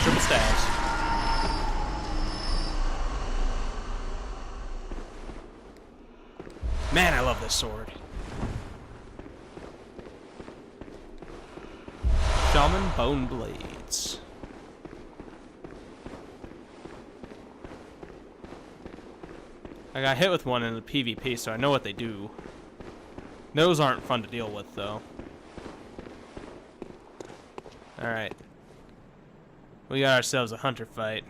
Triple stabs. Man, I love this sword. Shaman Bone Blades. I got hit with one in the PvP, so I know what they do. Those aren't fun to deal with, though. Alright. We got ourselves a hunter fight.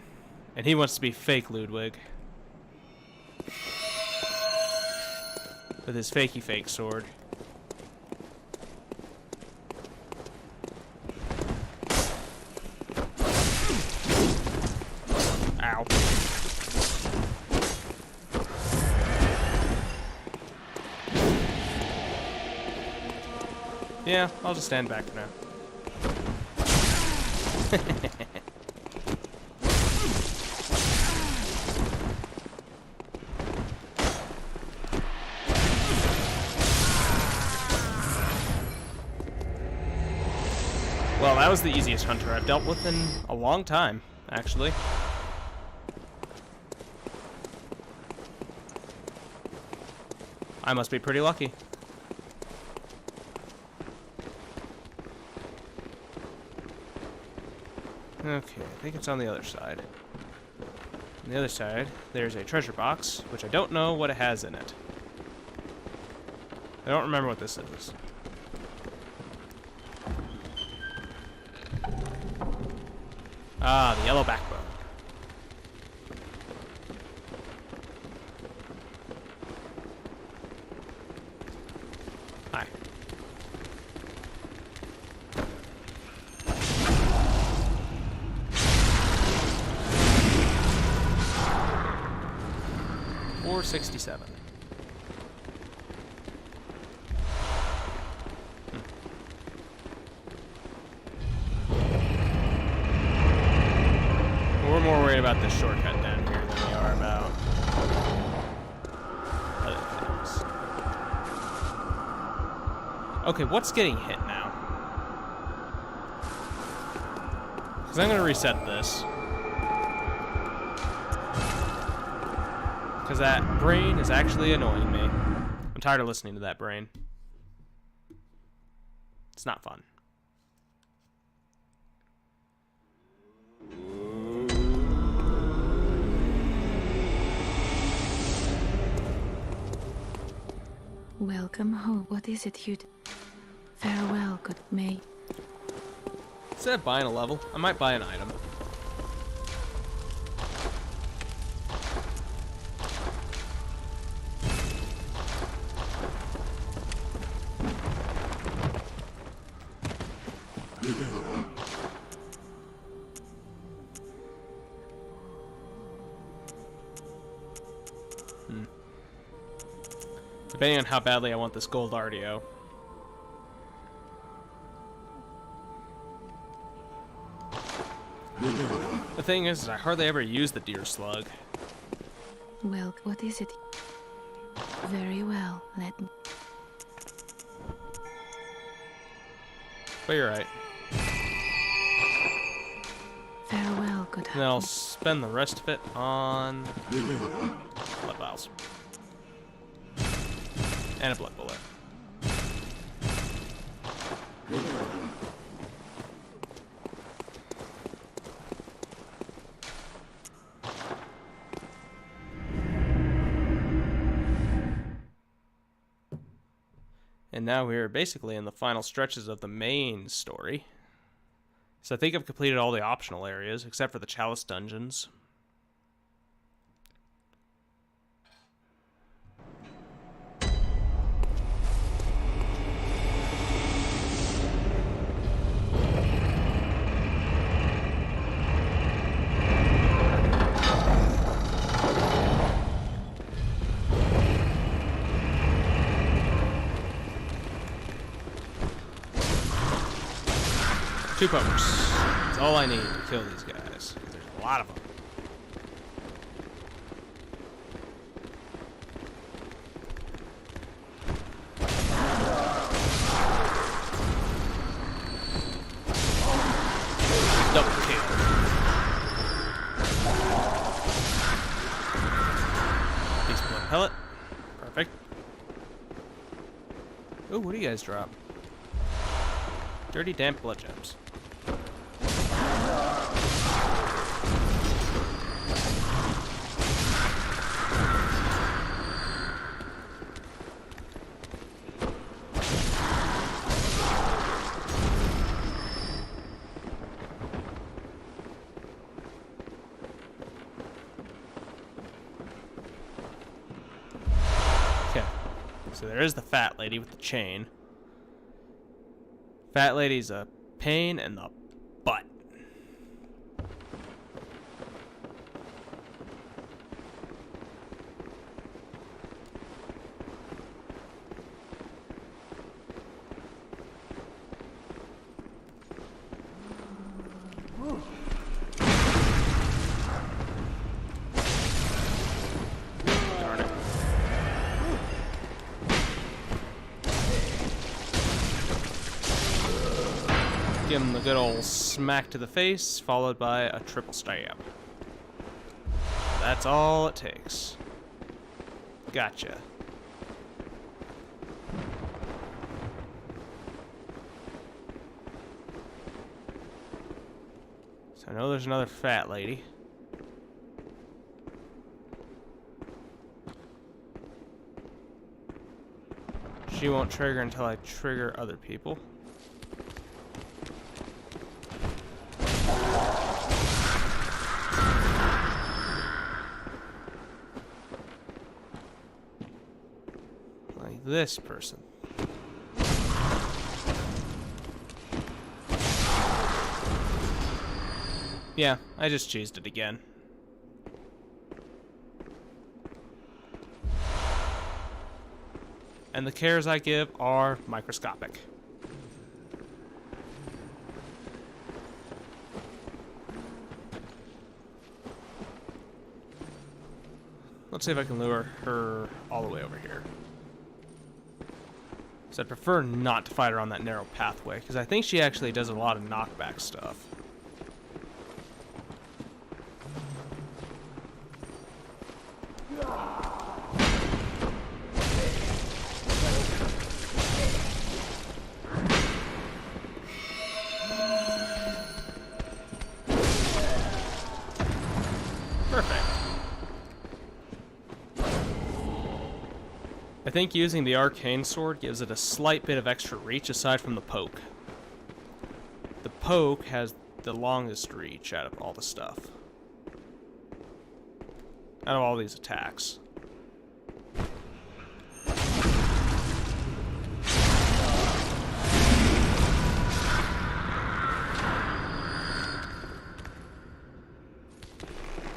And he wants to be fake Ludwig. With his fakey fake sword. Ow. Yeah, I'll just stand back for now. Well, that was the easiest hunter I've dealt with in a long time, actually. I must be pretty lucky. Okay, I think it's on the other side. On the other side, there's a treasure box, which I don't know what it has in it. I don't remember what this is. Ah, the yellow backbone. Hi. $467. We're more worried about this shortcut down here than we are about other things. Okay, what's getting hit now? Because I'm going to reset this. Because that brain is actually annoying me. I'm tired of listening to that brain. It's not fun. Welcome home. What is it you'd... Farewell, good May. Instead of buying a level, I might buy an item. Depending on how badly I want this gold RDO. The thing is, I hardly ever use the deer slug. Well, what is it? Very well, let me... But you're right. Farewell, good And then I'll spend the rest of it on blood vials. And a blood bullet. And now we're basically in the final stretches of the main story. So I think I've completed all the optional areas, except for the Chalice dungeons. Two pokes. That's all I need to kill these guys. 'Cause there's a lot of them. Double kill. Piece of blood pellet. Perfect. Oh, what do you guys drop? Dirty, damp blood gems. Okay, so there is the fat lady with the chain. Fat lady's a pain in the butt. Darn it. Give him the good old smack to the face, followed by a triple stab. That's all it takes. Gotcha. So I know there's another fat lady. She won't trigger until I trigger other people. Like this person. Yeah, I just cheesed it again. And the cares I give are microscopic. Let's see if I can lure her all the way over here. So I'd prefer not to fight her on that narrow pathway, because I think she actually does a lot of knockback stuff. Perfect. I think using the arcane sword gives it a slight bit of extra reach aside from the poke. The poke has the longest reach out of all the stuff. Out of all these attacks.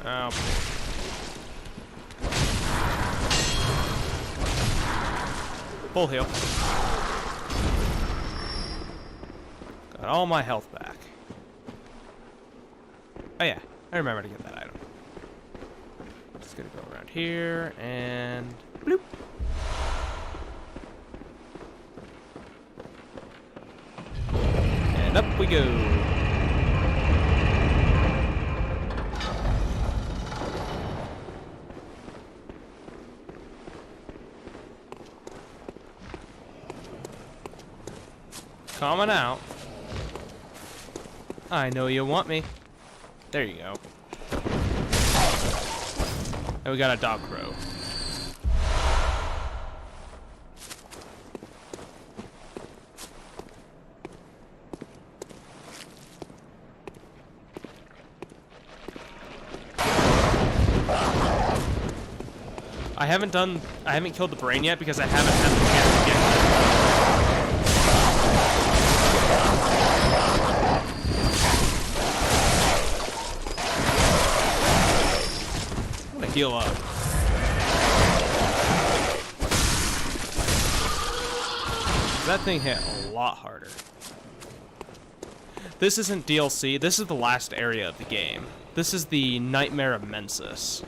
Oh, full heal. Got all my health back. Oh yeah, I remember to get that item. Just gonna go around here and bloop. And up we go. Coming out. I know you want me. There you go. And we got a dog crow. I haven't killed the brain yet because I haven't had the chance to get it. Heal up. That thing hit a lot harder. This isn't DLC, this is the last area of the game. This is the Nightmare of Mensis.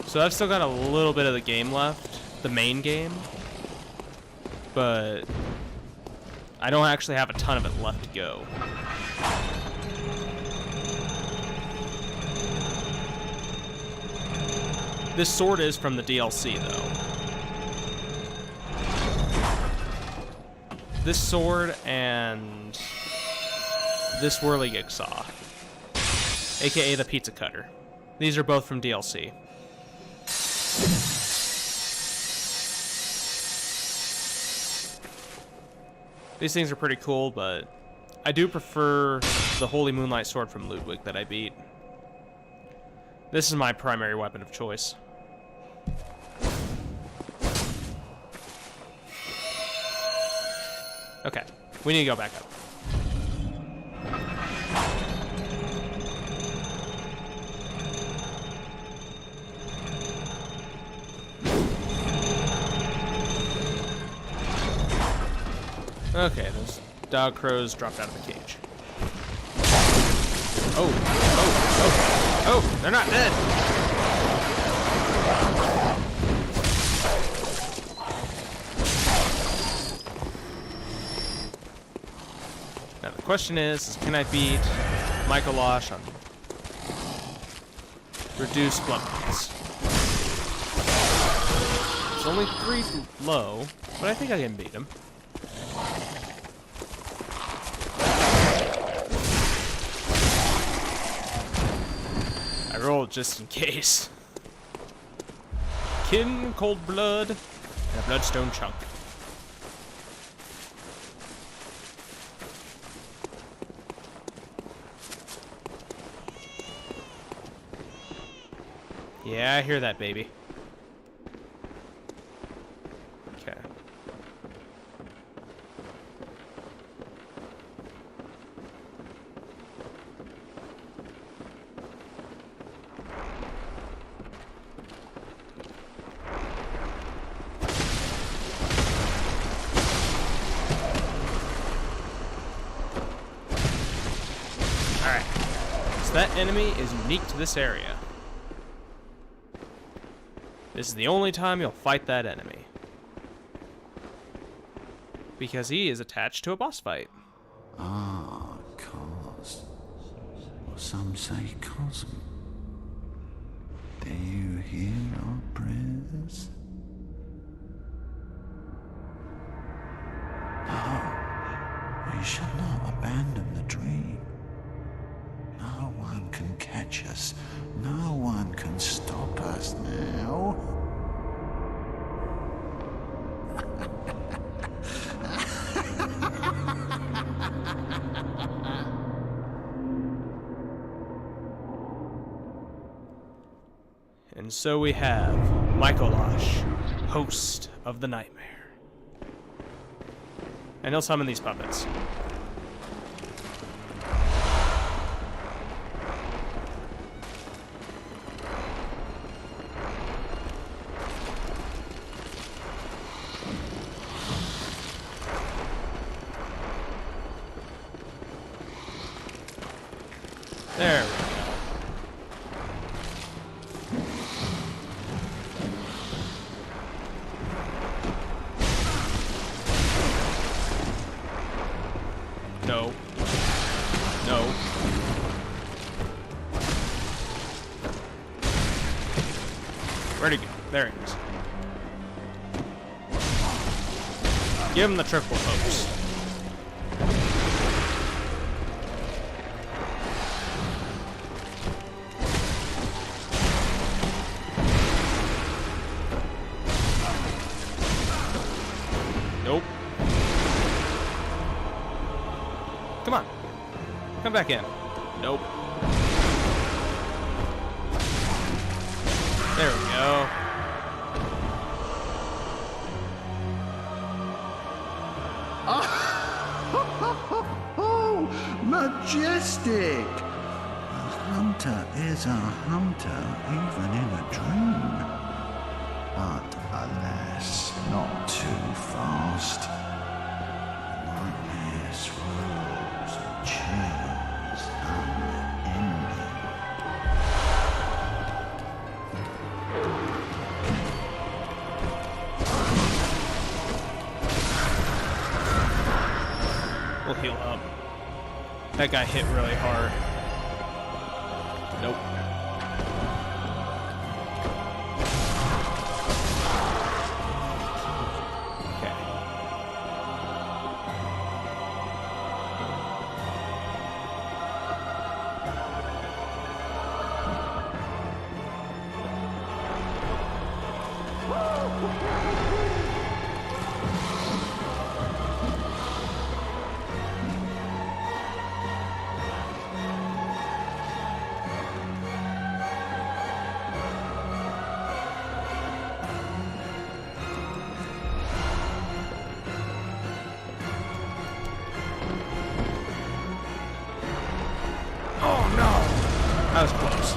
So I've still got a little bit of the game left, the main game, but I don't actually have a ton of it left to go. This sword is from the DLC, though. This sword and this whirligig saw, aka the pizza cutter. These are both from DLC. These things are pretty cool, but I do prefer the Holy Moonlight Sword from Ludwig that I beat. This is my primary weapon of choice. Okay, we need to go back up. Okay, dog crows dropped out of the cage. Oh, they're not dead. Now the question is can I beat Michael Losh on reduced blood points? It's only 3 low, but I think I can beat him. I rolled just in case. Kin, cold blood, and a bloodstone chunk. Yeah, I hear that, baby. Okay. Alright. So that enemy is unique to this area. This is the only time you'll fight that enemy. Because he is attached to a boss fight. Ah, cause. Or some say cosm. Do you hear our prayers? No, we shall not abandon the dream. No one can catch us. No one can stop us now. And so we have Michael Losh, host of the nightmare. And he'll summon these puppets. There we go. No. No. Where'd he go? There he is. Give him the triple pokes. Nope. Come on. Come back in. Nope. There we go. Oh, majestic! A hunter is a hunter, even in a dream. But alas, not too fast. Nightmares, rules, and chills unending. We'll heal up. That guy hit really hard. Nope. Okay. Oh no! That was close.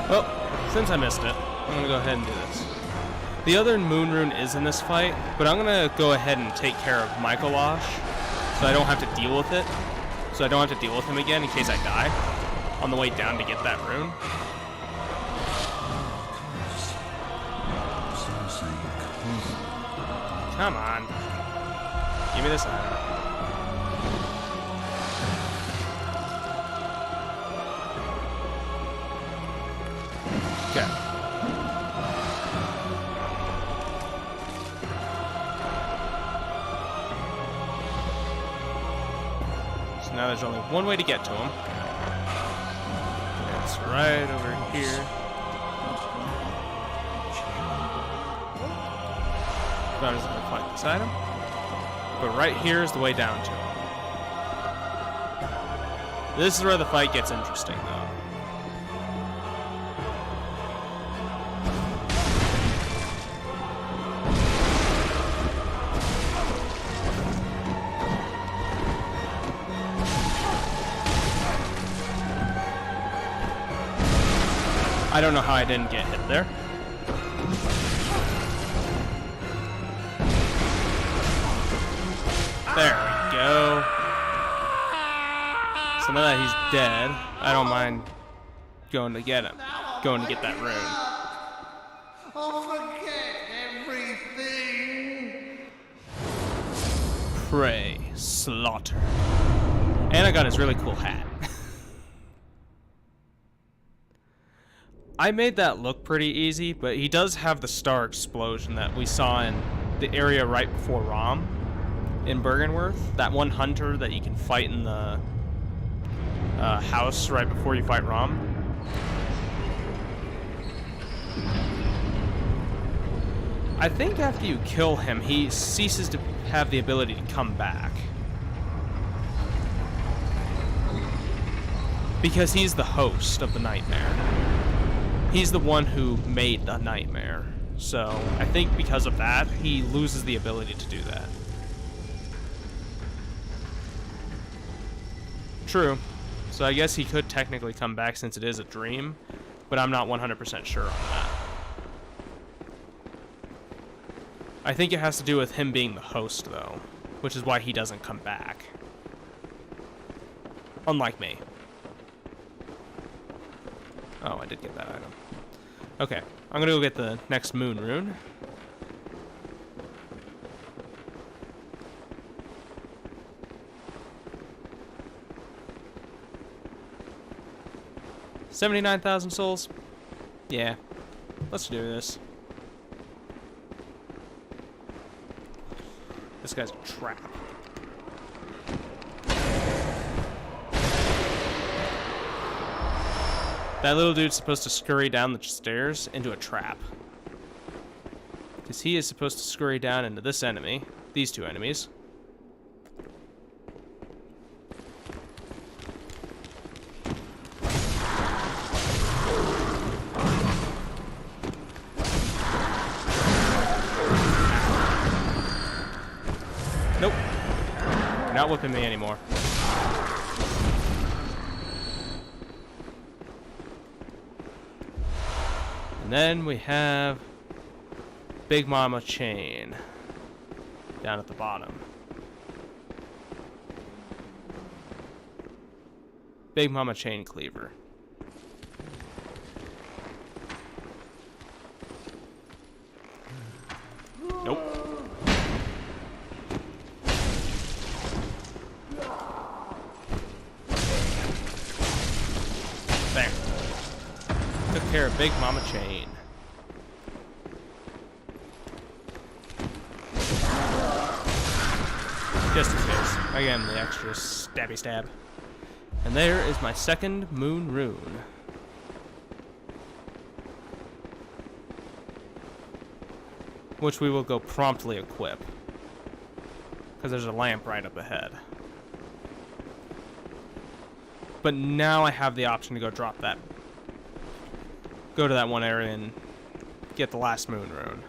Well, since I missed it, I'm gonna go ahead and do this. The other moon rune is in this fight, but I'm gonna go ahead and take care of Michaelash, so I don't have to deal with it. So I don't have to deal with him again in case I die on the way down to get that rune. Come on. Give me this item. Okay. So now there's only one way to get to him. It's right over here. I'm just gonna collect this item. But right here is the way down to him. This is where the fight gets interesting, though. I don't know how I didn't get hit there. There we go. So now that he's dead, I don't mind going to get him. Going to get that rune. I'll forget everything. Prey, slaughter. And I got his really cool hat. I made that look pretty easy, but he does have the star explosion that we saw in the area right before Rom in Bergenworth. That one hunter that you can fight in the house right before you fight Rom. I think after you kill him, he ceases to have the ability to come back. Because he's the host of the nightmare. He's the one who made the nightmare. So, I think because of that, he loses the ability to do that. True. So I guess he could technically come back since it is a dream, but I'm not 100% sure on that. I think it has to do with him being the host, though, which is why he doesn't come back. Unlike me. Oh, I did get that item. Okay, I'm gonna go get the next moon rune. $79,000 souls? Yeah. Let's do this. This guy's a trap. That little dude's supposed to scurry down the stairs into a trap. Because he is supposed to scurry down into this enemy. These two enemies. Nope. You're not whipping me anymore. And then we have Big Mama Chain down at the bottom. Big Mama Chain Cleaver. Nope. There. Took care of Big Mama Chain. Just in case. Again, the extra stabby stab. And there is my second moon rune. Which we will go promptly equip. Because there's a lamp right up ahead. But now I have the option to go drop that. Go to that one area and get the last moon rune.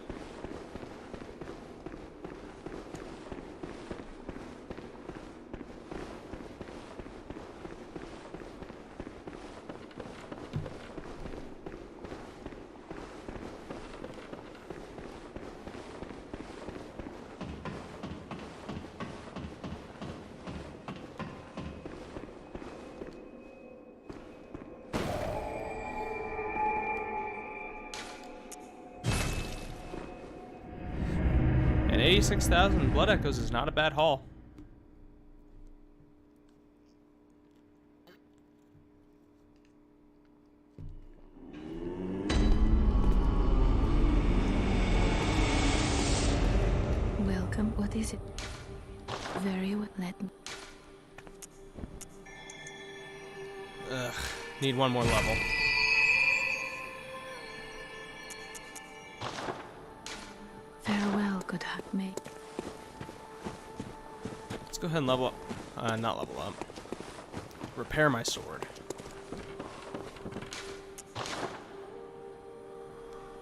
26,000 blood echoes is not a bad haul. Welcome. What is it? Very well. Let me. Ugh. Need one more level. Farewell, good mate. Let's go ahead and level up. Not level up. Repair my sword.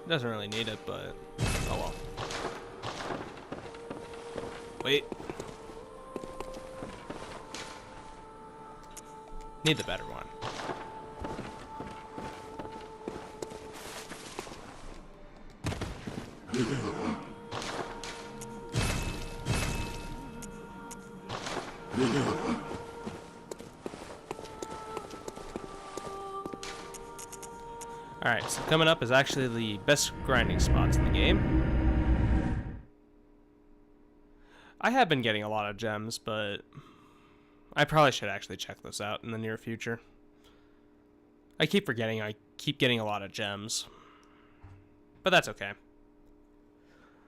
Doesn't really need it, but oh well. Wait. Need the better one. Alright, so coming up is actually the best grinding spots in the game. I have been getting a lot of gems, but I probably should actually check those out in the near future. I keep forgetting I keep getting a lot of gems. But that's okay.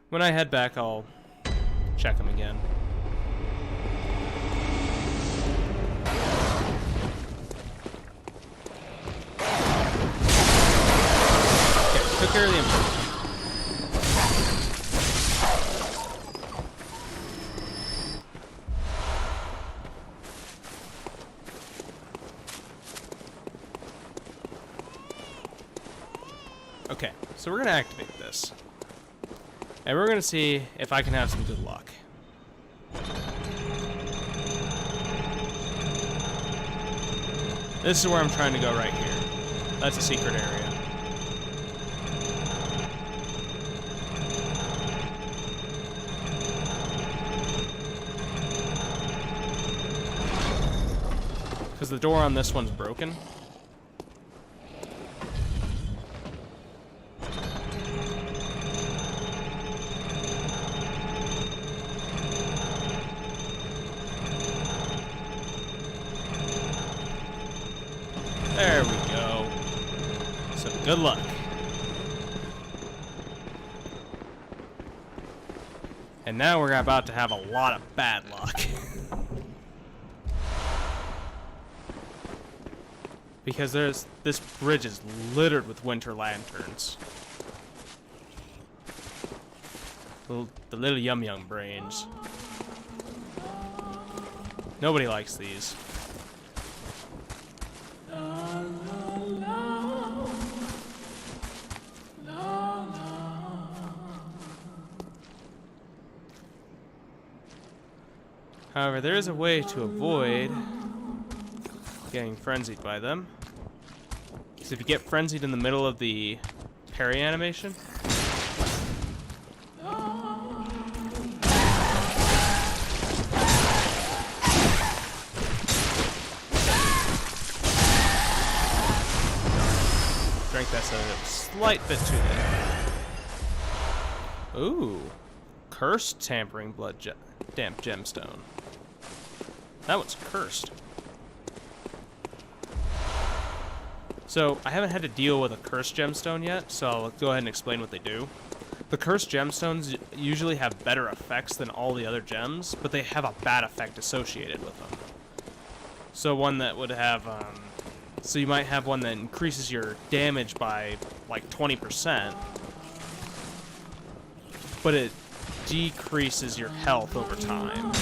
When I head back, I'll check them again. Okay, took care of the improvement. Okay, so we're gonna activate this. And we're gonna see if I can have some good luck. This is where I'm trying to go right here. That's a secret area. Because the door on this one's broken. There we go. So good luck. And now we're about to have a lot of bad luck. Because this bridge is littered with winter lanterns. The little yum brains. Nobody likes these. However, there is a way to avoid getting frenzied by them. Because if you get frenzied in the middle of the parry animation, drink that's a slight bit too late. Ooh, cursed tampering damp gemstone. That one's cursed. So, I haven't had to deal with a cursed gemstone yet, so I'll go ahead and explain what they do. The cursed gemstones usually have better effects than all the other gems, but they have a bad effect associated with them. So one that would have, so you might have one that increases your damage by like 20%, but it decreases your health over time.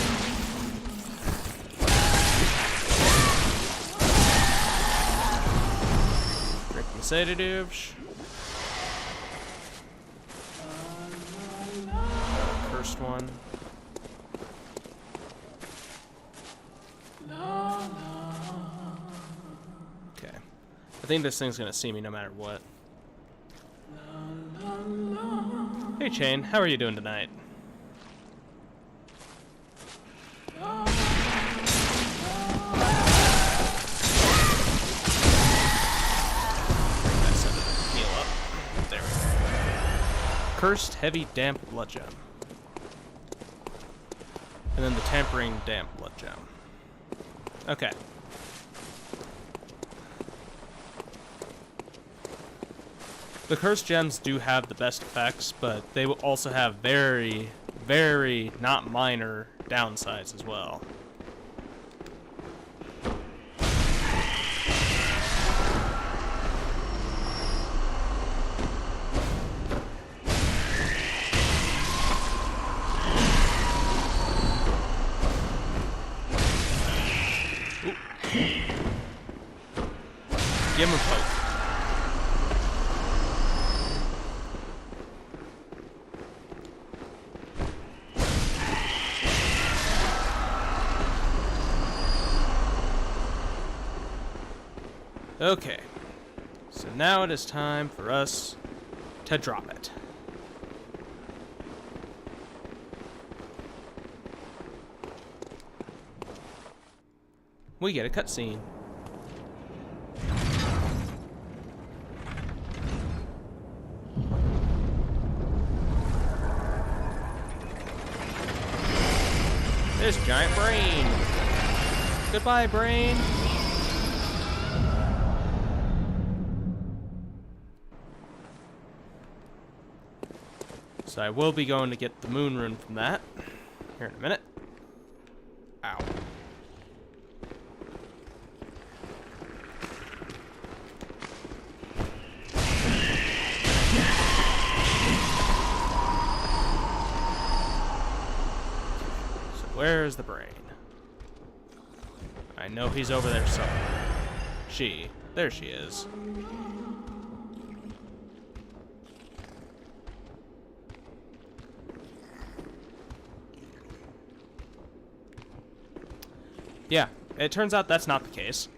Sedatives. Cursed one. Okay. I think this thing's gonna see me no matter what. Hey Chain, how are you doing tonight? Cursed heavy damp blood gem. And then the Tampering Damp Blood Gem. Okay. The Cursed Gems do have the best effects, but they will also have very, very not minor downsides as well. Give him a poke. Okay. So now it is time for us to drop it. We get a cutscene. There's a giant brain. Goodbye, brain. So I will be going to get the moon rune from that here in a minute. Ow. Where's the brain? I know he's over there somewhere. There she is. Yeah, it turns out that's not the case.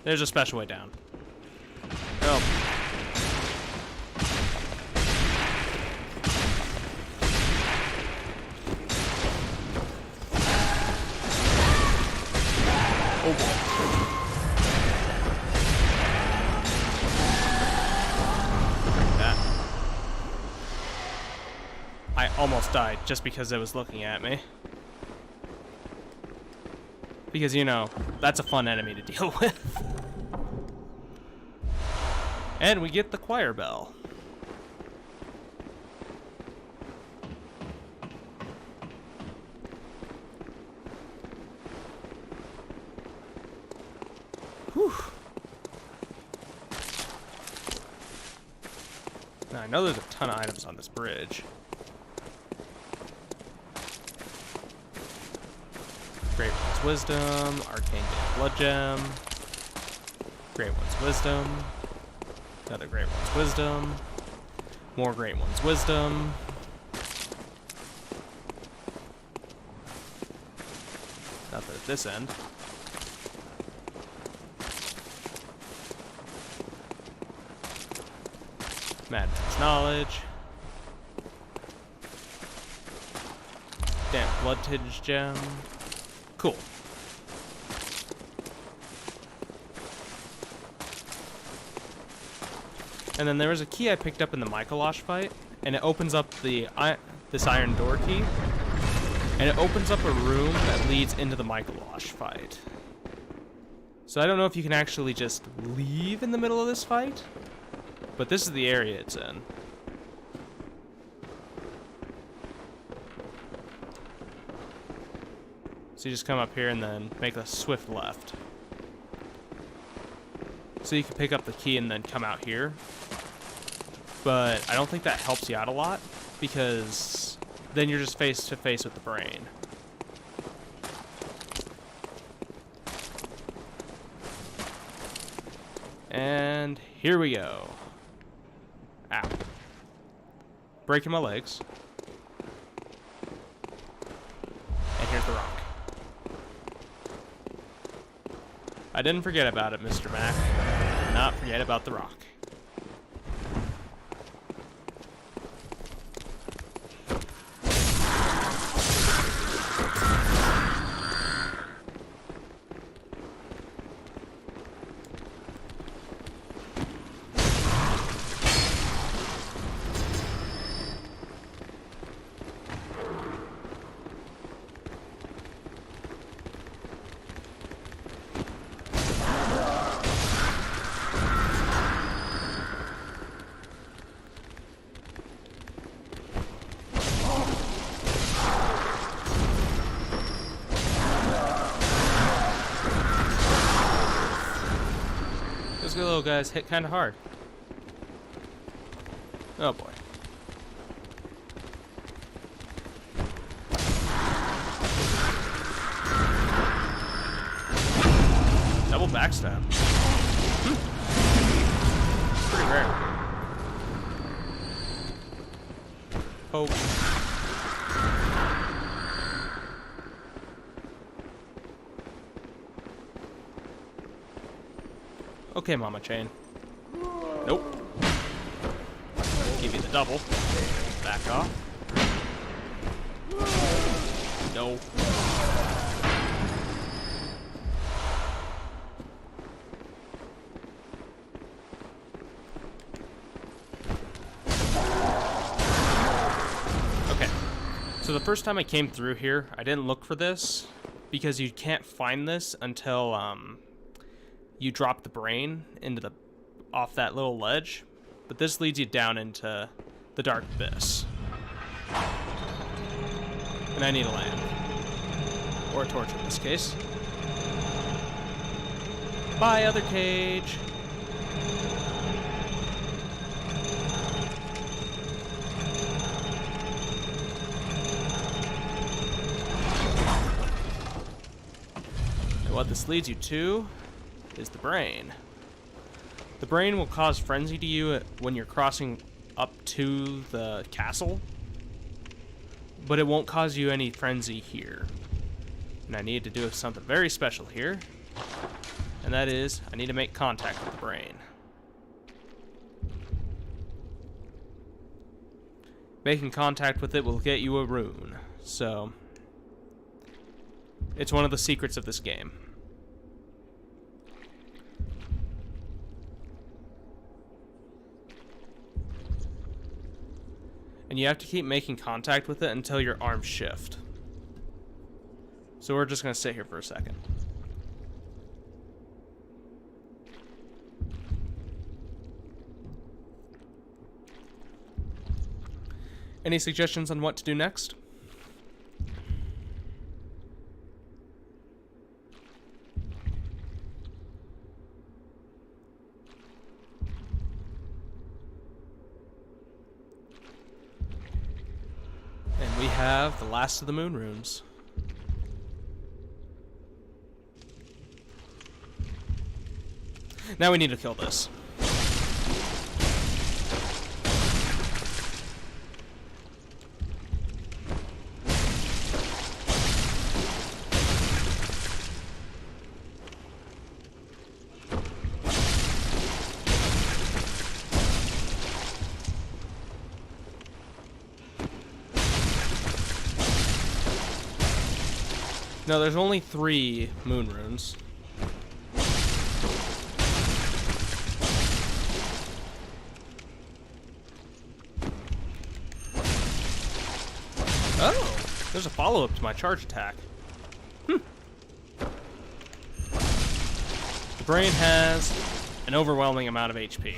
There's a special way down. Oh. Oh boy. That. I almost died just because it was looking at me. Because, you know, that's a fun enemy to deal with. And we get the choir bell. Whew. Now, I know there's a ton of items on this bridge. Great One's Wisdom, Arcane Damp Blood Gem, Great One's Wisdom, another Great One's Wisdom, more Great One's Wisdom. Nothing at this end. Madman's Knowledge. Damp Blood Tinge Gem. Cool. And then there was a key I picked up in the Michaelosh fight, and it opens up this iron door key, and it opens up a room that leads into the Michaelosh fight. So I don't know if you can actually just leave in the middle of this fight, but this is the area it's in. So you just come up here and then make a swift left. So you can pick up the key and then come out here. But I don't think that helps you out a lot, because then you're just face to face with the brain. And here we go. Ow. Breaking my legs. And here's the rock. I didn't forget about it, Mr. Mac. I did not forget about the rock. little guys hit kind of hard. Oh boy. Double backstab. Pretty rare. Poke. Okay, Mama Chain. Nope. Give you the double. Back off. No. Okay. So the first time I came through here, I didn't look for this because you can't find this until you drop the brain into the off that little ledge, but this leads you down into the dark abyss. And I need a lamp. Or a torch in this case. Bye, other cage! And what this leads you to is the brain. The brain will cause frenzy to you when you're crossing up to the castle, but it won't cause you any frenzy here. And I need to do something very special here, and that is I need to make contact with the brain. Making contact with it will get you a rune, so it's one of the secrets of this game. And you have to keep making contact with it until your arms shift. So we're just going to sit here for a second. Any suggestions on what to do next? We have the last of the moon runes. Now we need to kill this. No, there's only 3 moon runes. Oh, there's a follow-up to my charge attack. The brain has an overwhelming amount of HP.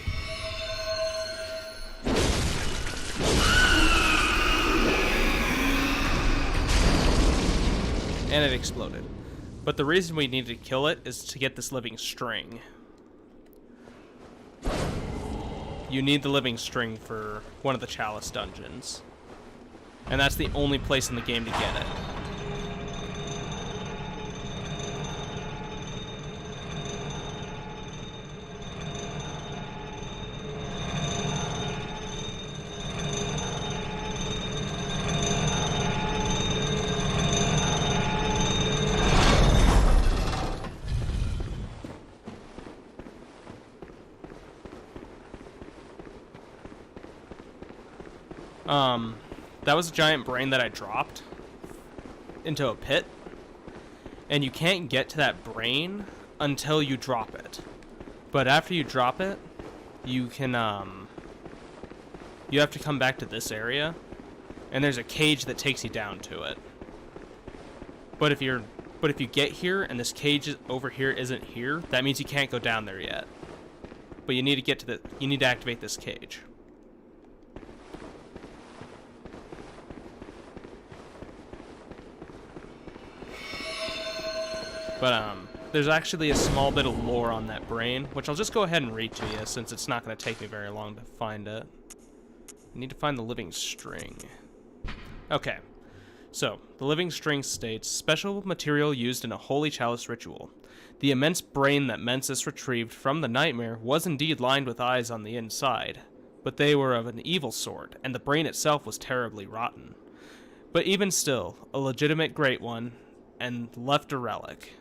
And it exploded. But the reason we need to kill it is to get this living string. You need the living string for one of the chalice dungeons. And that's the only place in the game to get it. That was a giant brain that I dropped into a pit, and you can't get to that brain until you drop it. But after you drop it, you can, you have to come back to this area, and there's a cage that takes you down to it. But if you get here and this cage is over here isn't here, that means you can't go down there yet. But you need to get to you need to activate this cage. But there's actually a small bit of lore on that brain, which I'll just go ahead and read to you since it's not going to take me very long to find it. I need to find the living string. Okay. So, the living string states, special material used in a holy chalice ritual. The immense brain that Mensis retrieved from the nightmare was indeed lined with eyes on the inside, but they were of an evil sort, and the brain itself was terribly rotten. But even still, a legitimate great one, and left a relic.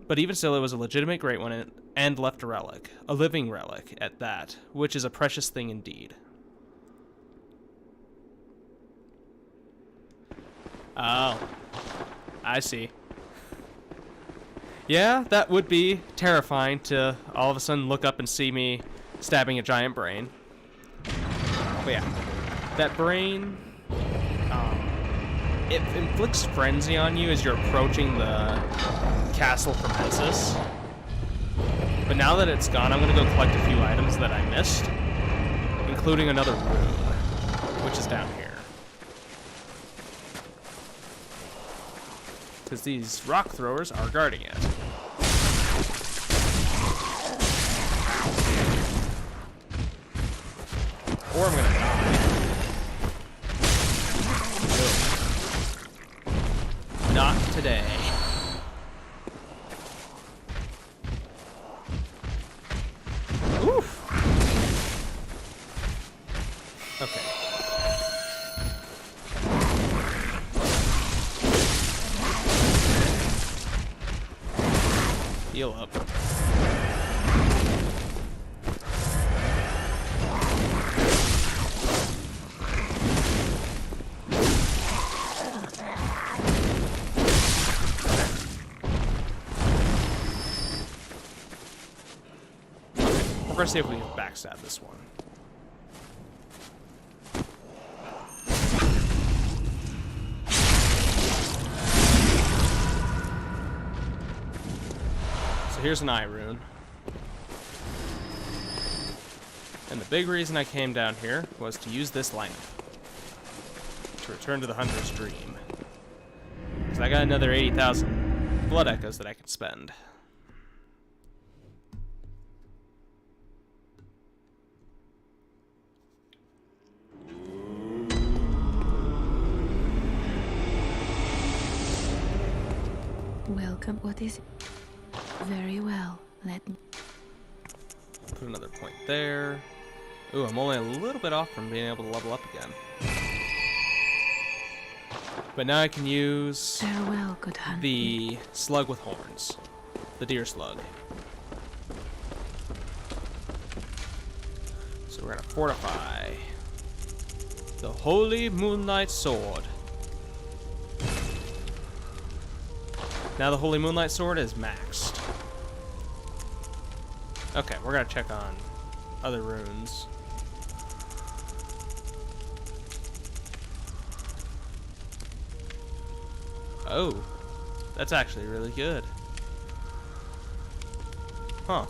But even still, it was a legitimate great one, and left a relic. A living relic, at that, which is a precious thing indeed. Oh, I see. Yeah, that would be terrifying to all of a sudden look up and see me stabbing a giant brain. But yeah, that brain, it inflicts frenzy on you as you're approaching the castle from Mensis. But now that it's gone, I'm going to go collect a few items that I missed, including another rune, which is down here. Because these rock throwers are guarding it. Or I'm gonna die. No. Not today. Oof. Okay. Heal up. We're gonna see if we can backstab this one. Here's an eye rune. And the big reason I came down here was to use this lamp to return to the Hunter's Dream. Because I got another 80,000 blood echoes that I can spend. Welcome. What is it? Very well. Let me. Put another point there. Ooh, I'm only a little bit off from being able to level up again. But now I can use Farewell, good hunter. the slug with horns. The deer slug. So we're gonna fortify the Holy Moonlight Sword. Now the Holy Moonlight Sword is maxed. Okay, we're gonna check on other runes. Oh, that's actually really good. Huh.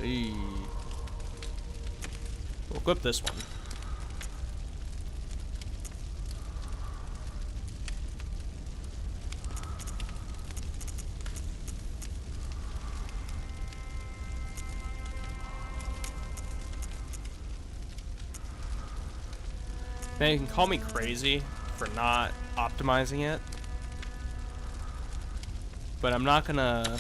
Hey. We'll equip this one. Now you can call me crazy for not optimizing it, but I'm not gonna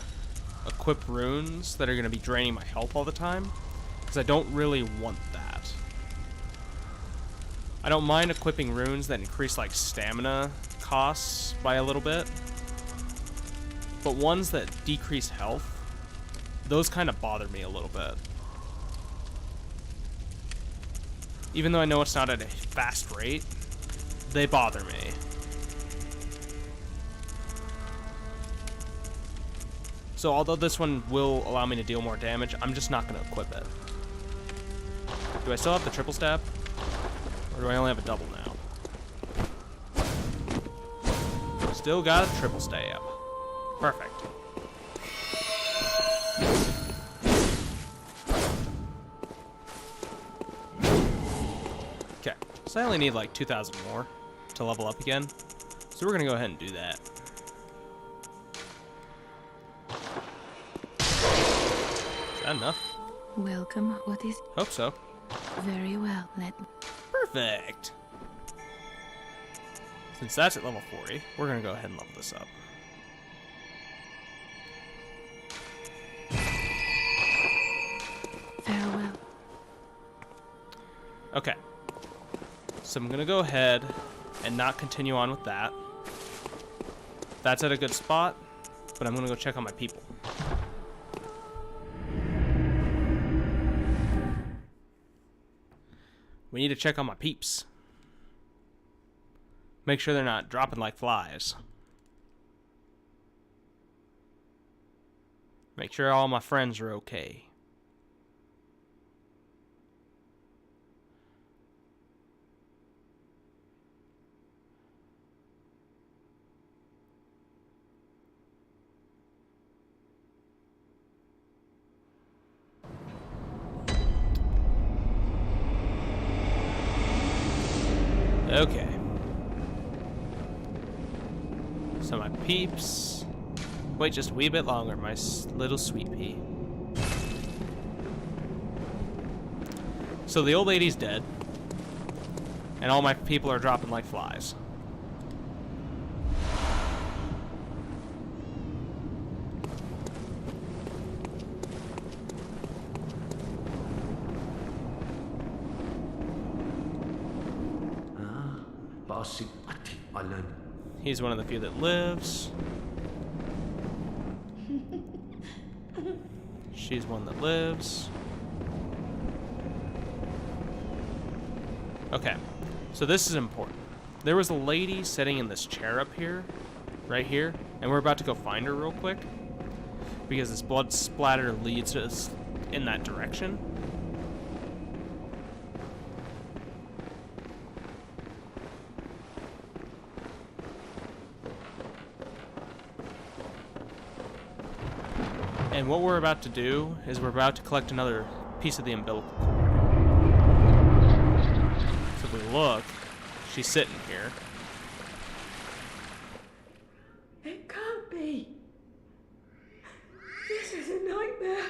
equip runes that are gonna be draining my health all the time, because I don't really want that. I don't mind equipping runes that increase like stamina costs by a little bit, but ones that decrease health, those kind of bother me a little bit. Even though I know it's not at a fast rate, they bother me. So although this one will allow me to deal more damage, I'm just not going to equip it. Do I still have the triple stab? Or do I only have a double now? Still got a triple stab. Perfect. So I only need like 2,000 more to level up again. So we're gonna go ahead and do that. Is that enough? Welcome. What is... Hope so. Very well. Let... Perfect. Since that's at level 40, we're gonna go ahead and level this up. Farewell. Okay. So I'm gonna go ahead and not continue on with that. That's at a good spot, but I'm gonna go check on my people. We need to check on my peeps. Make sure they're not dropping like flies. Make sure all my friends are okay. Okay. So my peeps... Wait just a wee bit longer, my little sweet pea. So the old lady's dead. And all my people are dropping like flies. He's one of the few that lives. She's one that lives. Okay, so this is important. There was a lady sitting in this chair up here, right here, and we're about to go find her real quick because this blood splatter leads us in that direction. And what we're about to do is we're about to collect another piece of the umbilical cord. So if we look, she's sitting here. It can't be. This is a nightmare.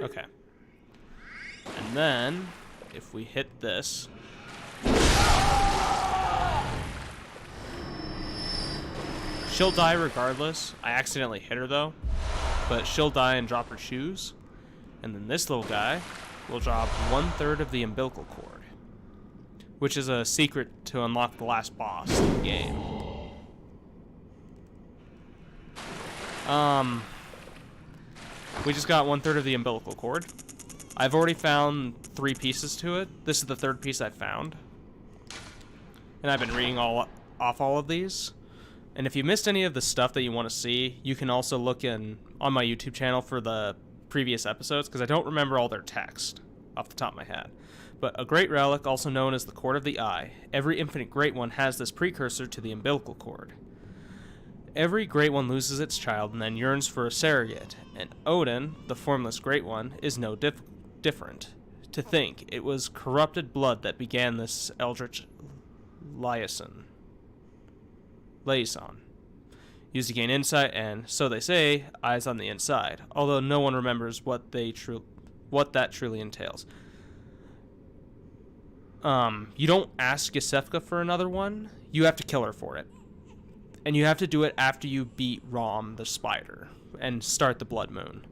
Okay. And then, if we hit this... She'll die regardless. I accidentally hit her though. But she'll die and drop her shoes. And then this little guy will drop 1/3 of the umbilical cord. Which is a secret to unlock the last boss of the game. We just got 1/3 of the umbilical cord. I've already found 3 pieces to it. This is the 3rd piece I found. And I've been reading off all of these. And if you missed any of the stuff that you want to see, you can also look on my YouTube channel for the previous episodes, because I don't remember all their text off the top of my head. But a great relic, also known as the Cord of the Eye. Every infinite great one has this precursor to the umbilical cord. Every great one loses its child and then yearns for a surrogate, and Odin, the formless great one, is no different. To think, it was corrupted blood that began this eldritch liaison. Used to gain insight and, so they say, eyes on the inside, although no one remembers what that truly entails. You don't ask Yosefka for another one, you have to kill her for it. And you have to do it after you beat Rom the spider and start the Blood Moon.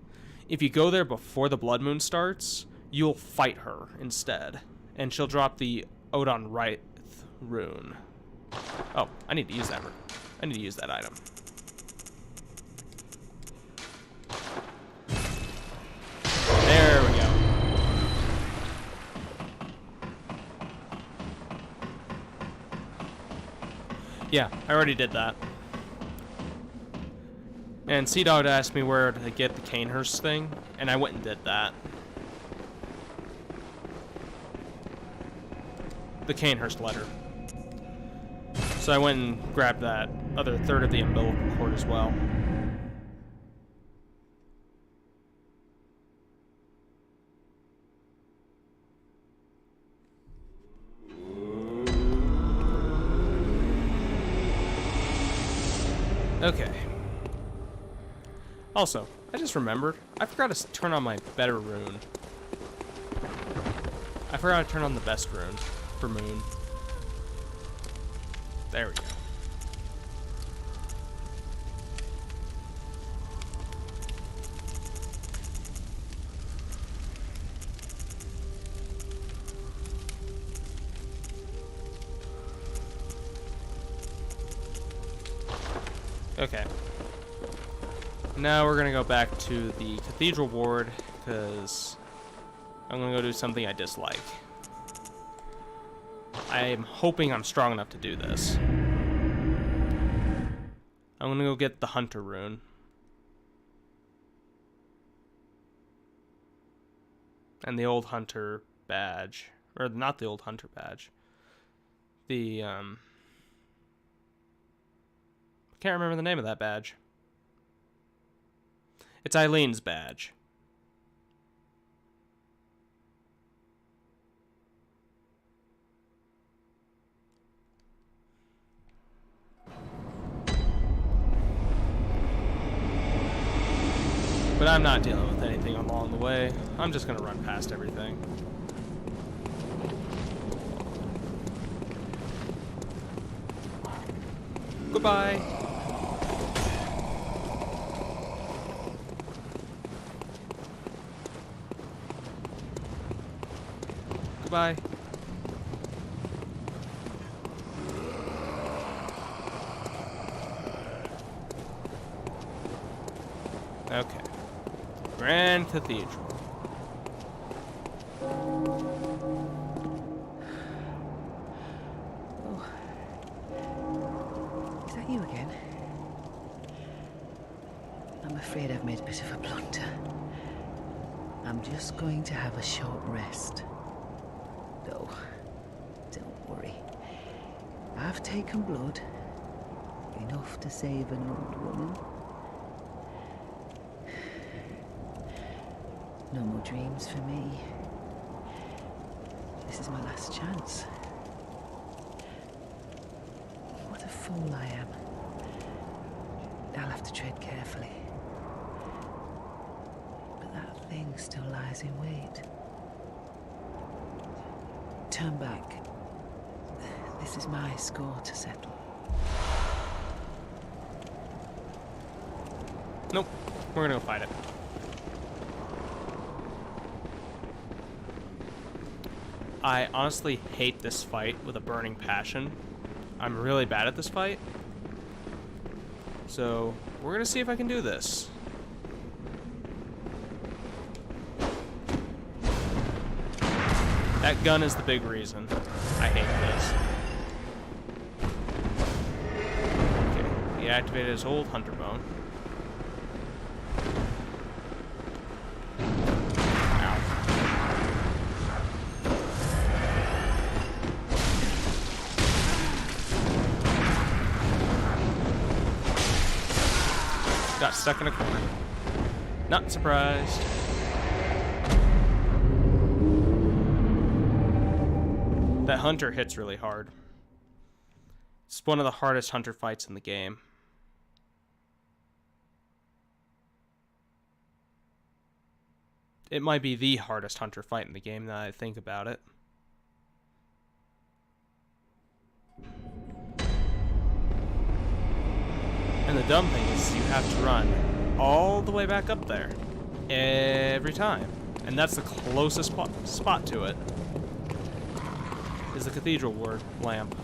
If you go there before the Blood Moon starts, you'll fight her instead. And she'll drop the Odin Wraith rune. Oh, I need to use that. I need to use that item. There we go. Yeah, I already did that. And C-Dog asked me where to get the Canehurst thing, and I went and did that. The Canehurst letter. So I went and grabbed that other third of the umbilical cord as well. Okay. Also, I just remembered, I forgot to turn on my better rune. I forgot to turn on the best rune for moon. There we go. Okay. Now we're gonna go back to the cathedral ward, because I'm gonna go do something I dislike. I'm hoping I'm strong enough to do this. I'm gonna go get the Hunter rune. And the old Hunter badge. Or not the old Hunter badge. The, can't remember the name of that badge. It's Eileen's badge. But I'm not dealing with anything along the way. I'm just gonna run past everything. Goodbye. Goodbye. Okay. Grand Cathedral. Oh. Is that you again? I'm afraid I've made a bit of a blunder. I'm just going to have a short rest. No, don't worry. I've taken blood. Enough to save an old woman. No more dreams for me. This is my last chance. What a fool I am. I'll have to tread carefully. But that thing still lies in wait. Turn back. This is my score to settle. Nope. We're gonna go fight it. I honestly hate this fight with a burning passion. I'm really bad at this fight. So, we're gonna see if I can do this. That gun is the big reason I hate this. Okay, he activated his old hunter bone. Got stuck in a corner. Not surprised. That hunter hits really hard. It's one of the hardest hunter fights in the game. It might be the hardest hunter fight in the game now that I think about it. And the dumb thing is you have to run all the way back up there every time. And that's the closest spot to it, is the cathedral ward lamp.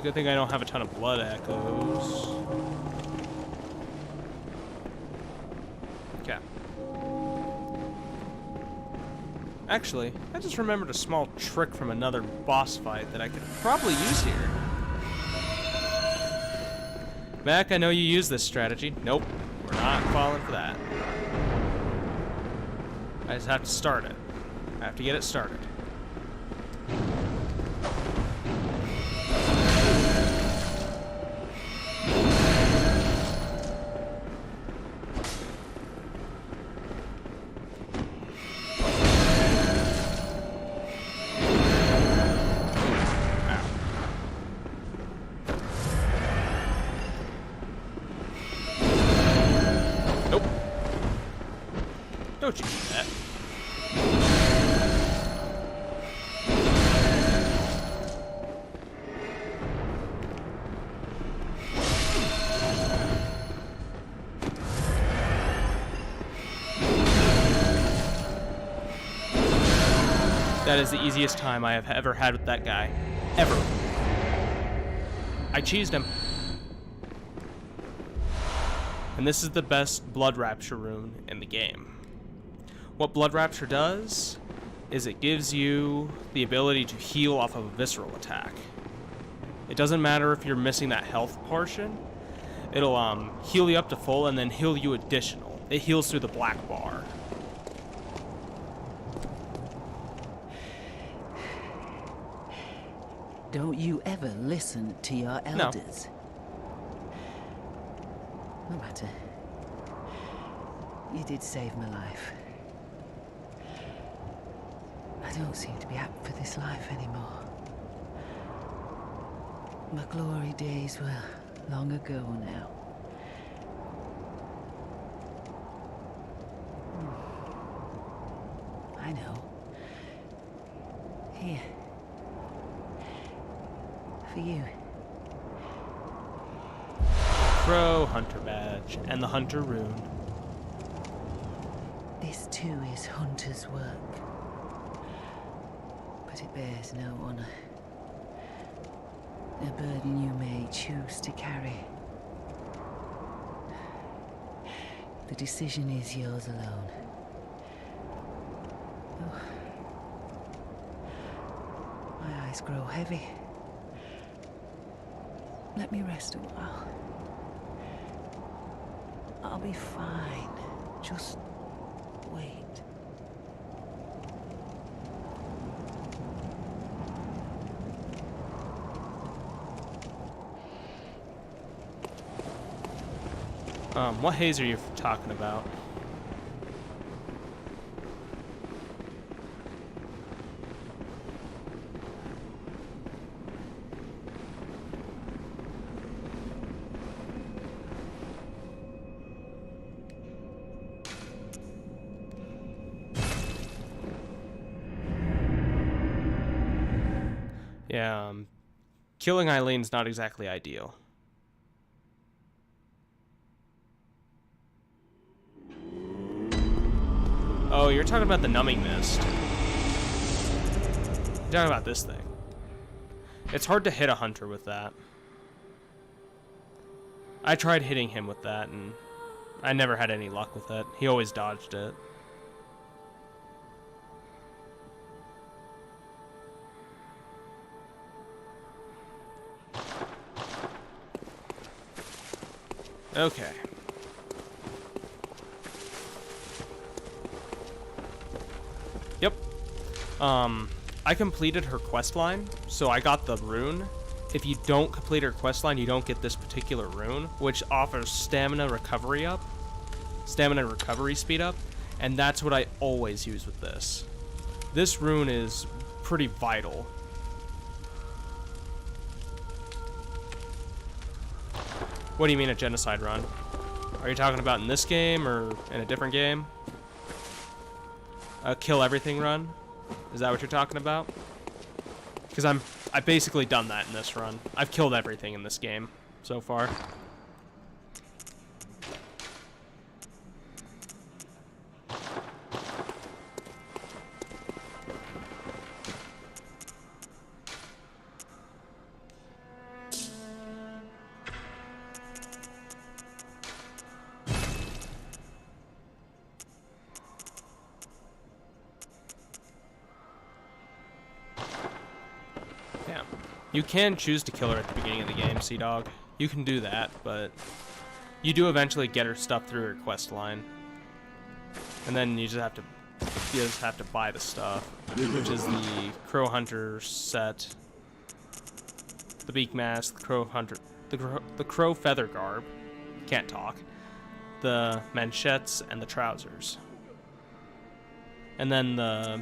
a good thing I don't have a ton of blood echoes. Okay. Actually, I just remembered a small trick from another boss fight that I could probably use here. Mac, I know you use this strategy. Nope, we're not falling for that. I just have to start it. I have to get it started. Nope. Don't you do that. That is the easiest time I have ever had with that guy. Ever. I cheesed him. And this is the best Blood Rapture rune in the game. What Blood Rapture does is it gives you the ability to heal off of a visceral attack. It doesn't matter if you're missing that health portion. It'll heal you up to full and then heal you additional. It heals through the black bar. Don't you ever listen to your elders? No matter. You did save my life. I don't seem to be apt for this life anymore. My glory days were long ago now. I know. Here. For you. Crow Hunter Badge and the Hunter Rune. This too is Hunter's work. But it bears no honor. A burden you may choose to carry. The decision is yours alone. Oh. My eyes grow heavy. Let me rest a while. I'll be fine. Just wait. What haze are you talking about? Yeah, killing Eileen's not exactly ideal. Oh, you're talking about the numbing mist. You're talking about this thing. It's hard to hit a hunter with that. I tried hitting him with that, and I never had any luck with it. He always dodged it. Okay. Yep. I completed her quest line, so I got the rune. If you don't complete her quest line, you don't get this particular rune, which offers stamina recovery speed up, and that's what I always use with this. This rune is pretty vital. What do you mean a genocide run? Are you talking about in this game or in a different game? A kill everything run? Is that what you're talking about? Because I've basically done that in this run. I've killed everything in this game so far. You can choose to kill her at the beginning of the game, Sea Dog. You can do that, but you do eventually get her stuff through her quest line. And then you just have to buy the stuff, which is the Crow Hunter set, the Beak Mask, the Crow Hunter, the Crow Feather Garb, can't talk, the manchettes, and the trousers. And then I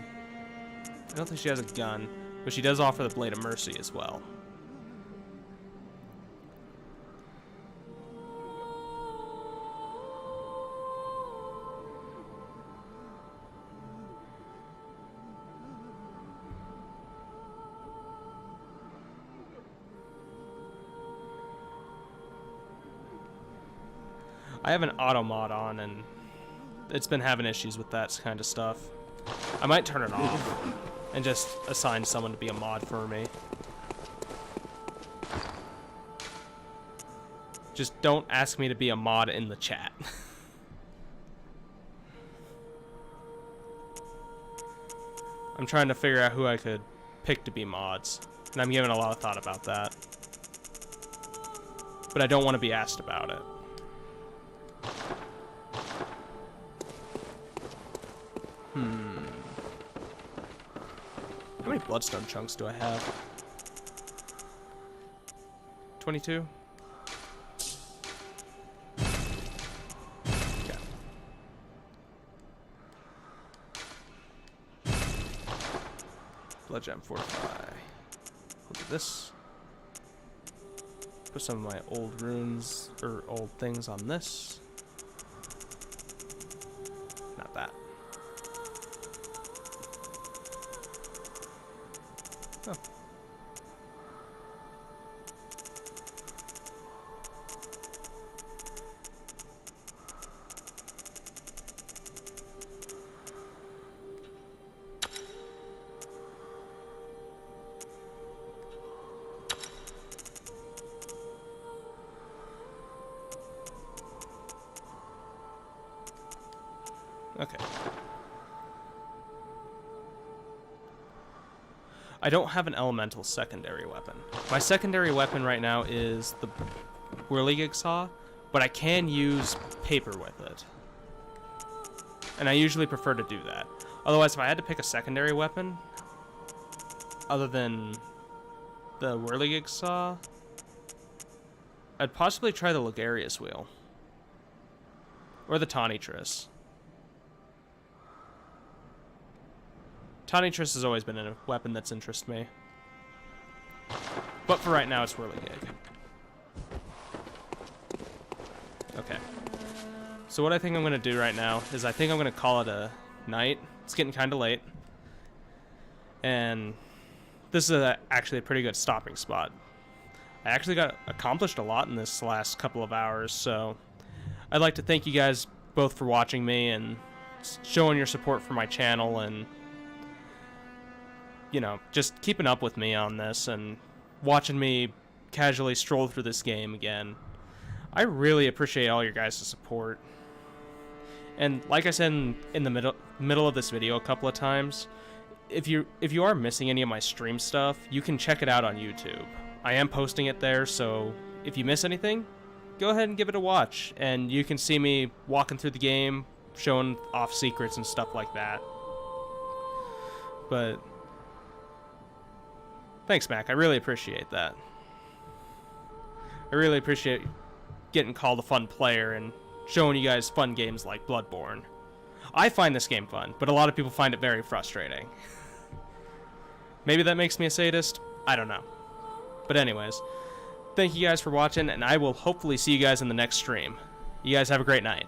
don't think she has a gun, but she does offer the Blade of Mercy as well. I have an auto mod on, and it's been having issues with that kind of stuff. I might turn it off and just assign someone to be a mod for me. Just don't ask me to be a mod in the chat. I'm trying to figure out who I could pick to be mods, and I'm giving a lot of thought about that. But I don't want to be asked about it. How many bloodstone chunks do I have? 22? Okay. Blood gem fortify. We'll do this. Put some of my old runes, or old things on this. Not that. Oh. Okay. I don't have an elemental secondary weapon. My secondary weapon right now is the whirligig saw, but I can use paper with it. And I usually prefer to do that. Otherwise, if I had to pick a secondary weapon, other than the whirligig saw, I'd possibly try the Ligarius wheel. Or the Tawnytris. Tawnytris has always been a weapon that's interested me. But for right now, it's whirligig. Okay. So what I think I'm going to do right now is I think I'm going to call it a night. It's getting kind of late. And this is actually a pretty good stopping spot. I actually got accomplished a lot in this last couple of hours, so I'd like to thank you guys both for watching me and showing your support for my channel and, you know, just keeping up with me on this and watching me casually stroll through this game again. I really appreciate all your guys' support. And like I said in the middle of this video a couple of times, if you are missing any of my stream stuff, you can check it out on YouTube. I am posting it there, so if you miss anything, go ahead and give it a watch, and you can see me walking through the game, showing off secrets and stuff like that. But thanks, Mac. I really appreciate that. I really appreciate getting called a fun player and showing you guys fun games like Bloodborne. I find this game fun, but a lot of people find it very frustrating. Maybe that makes me a sadist? I don't know. But anyways, thank you guys for watching, and I will hopefully see you guys in the next stream. You guys have a great night.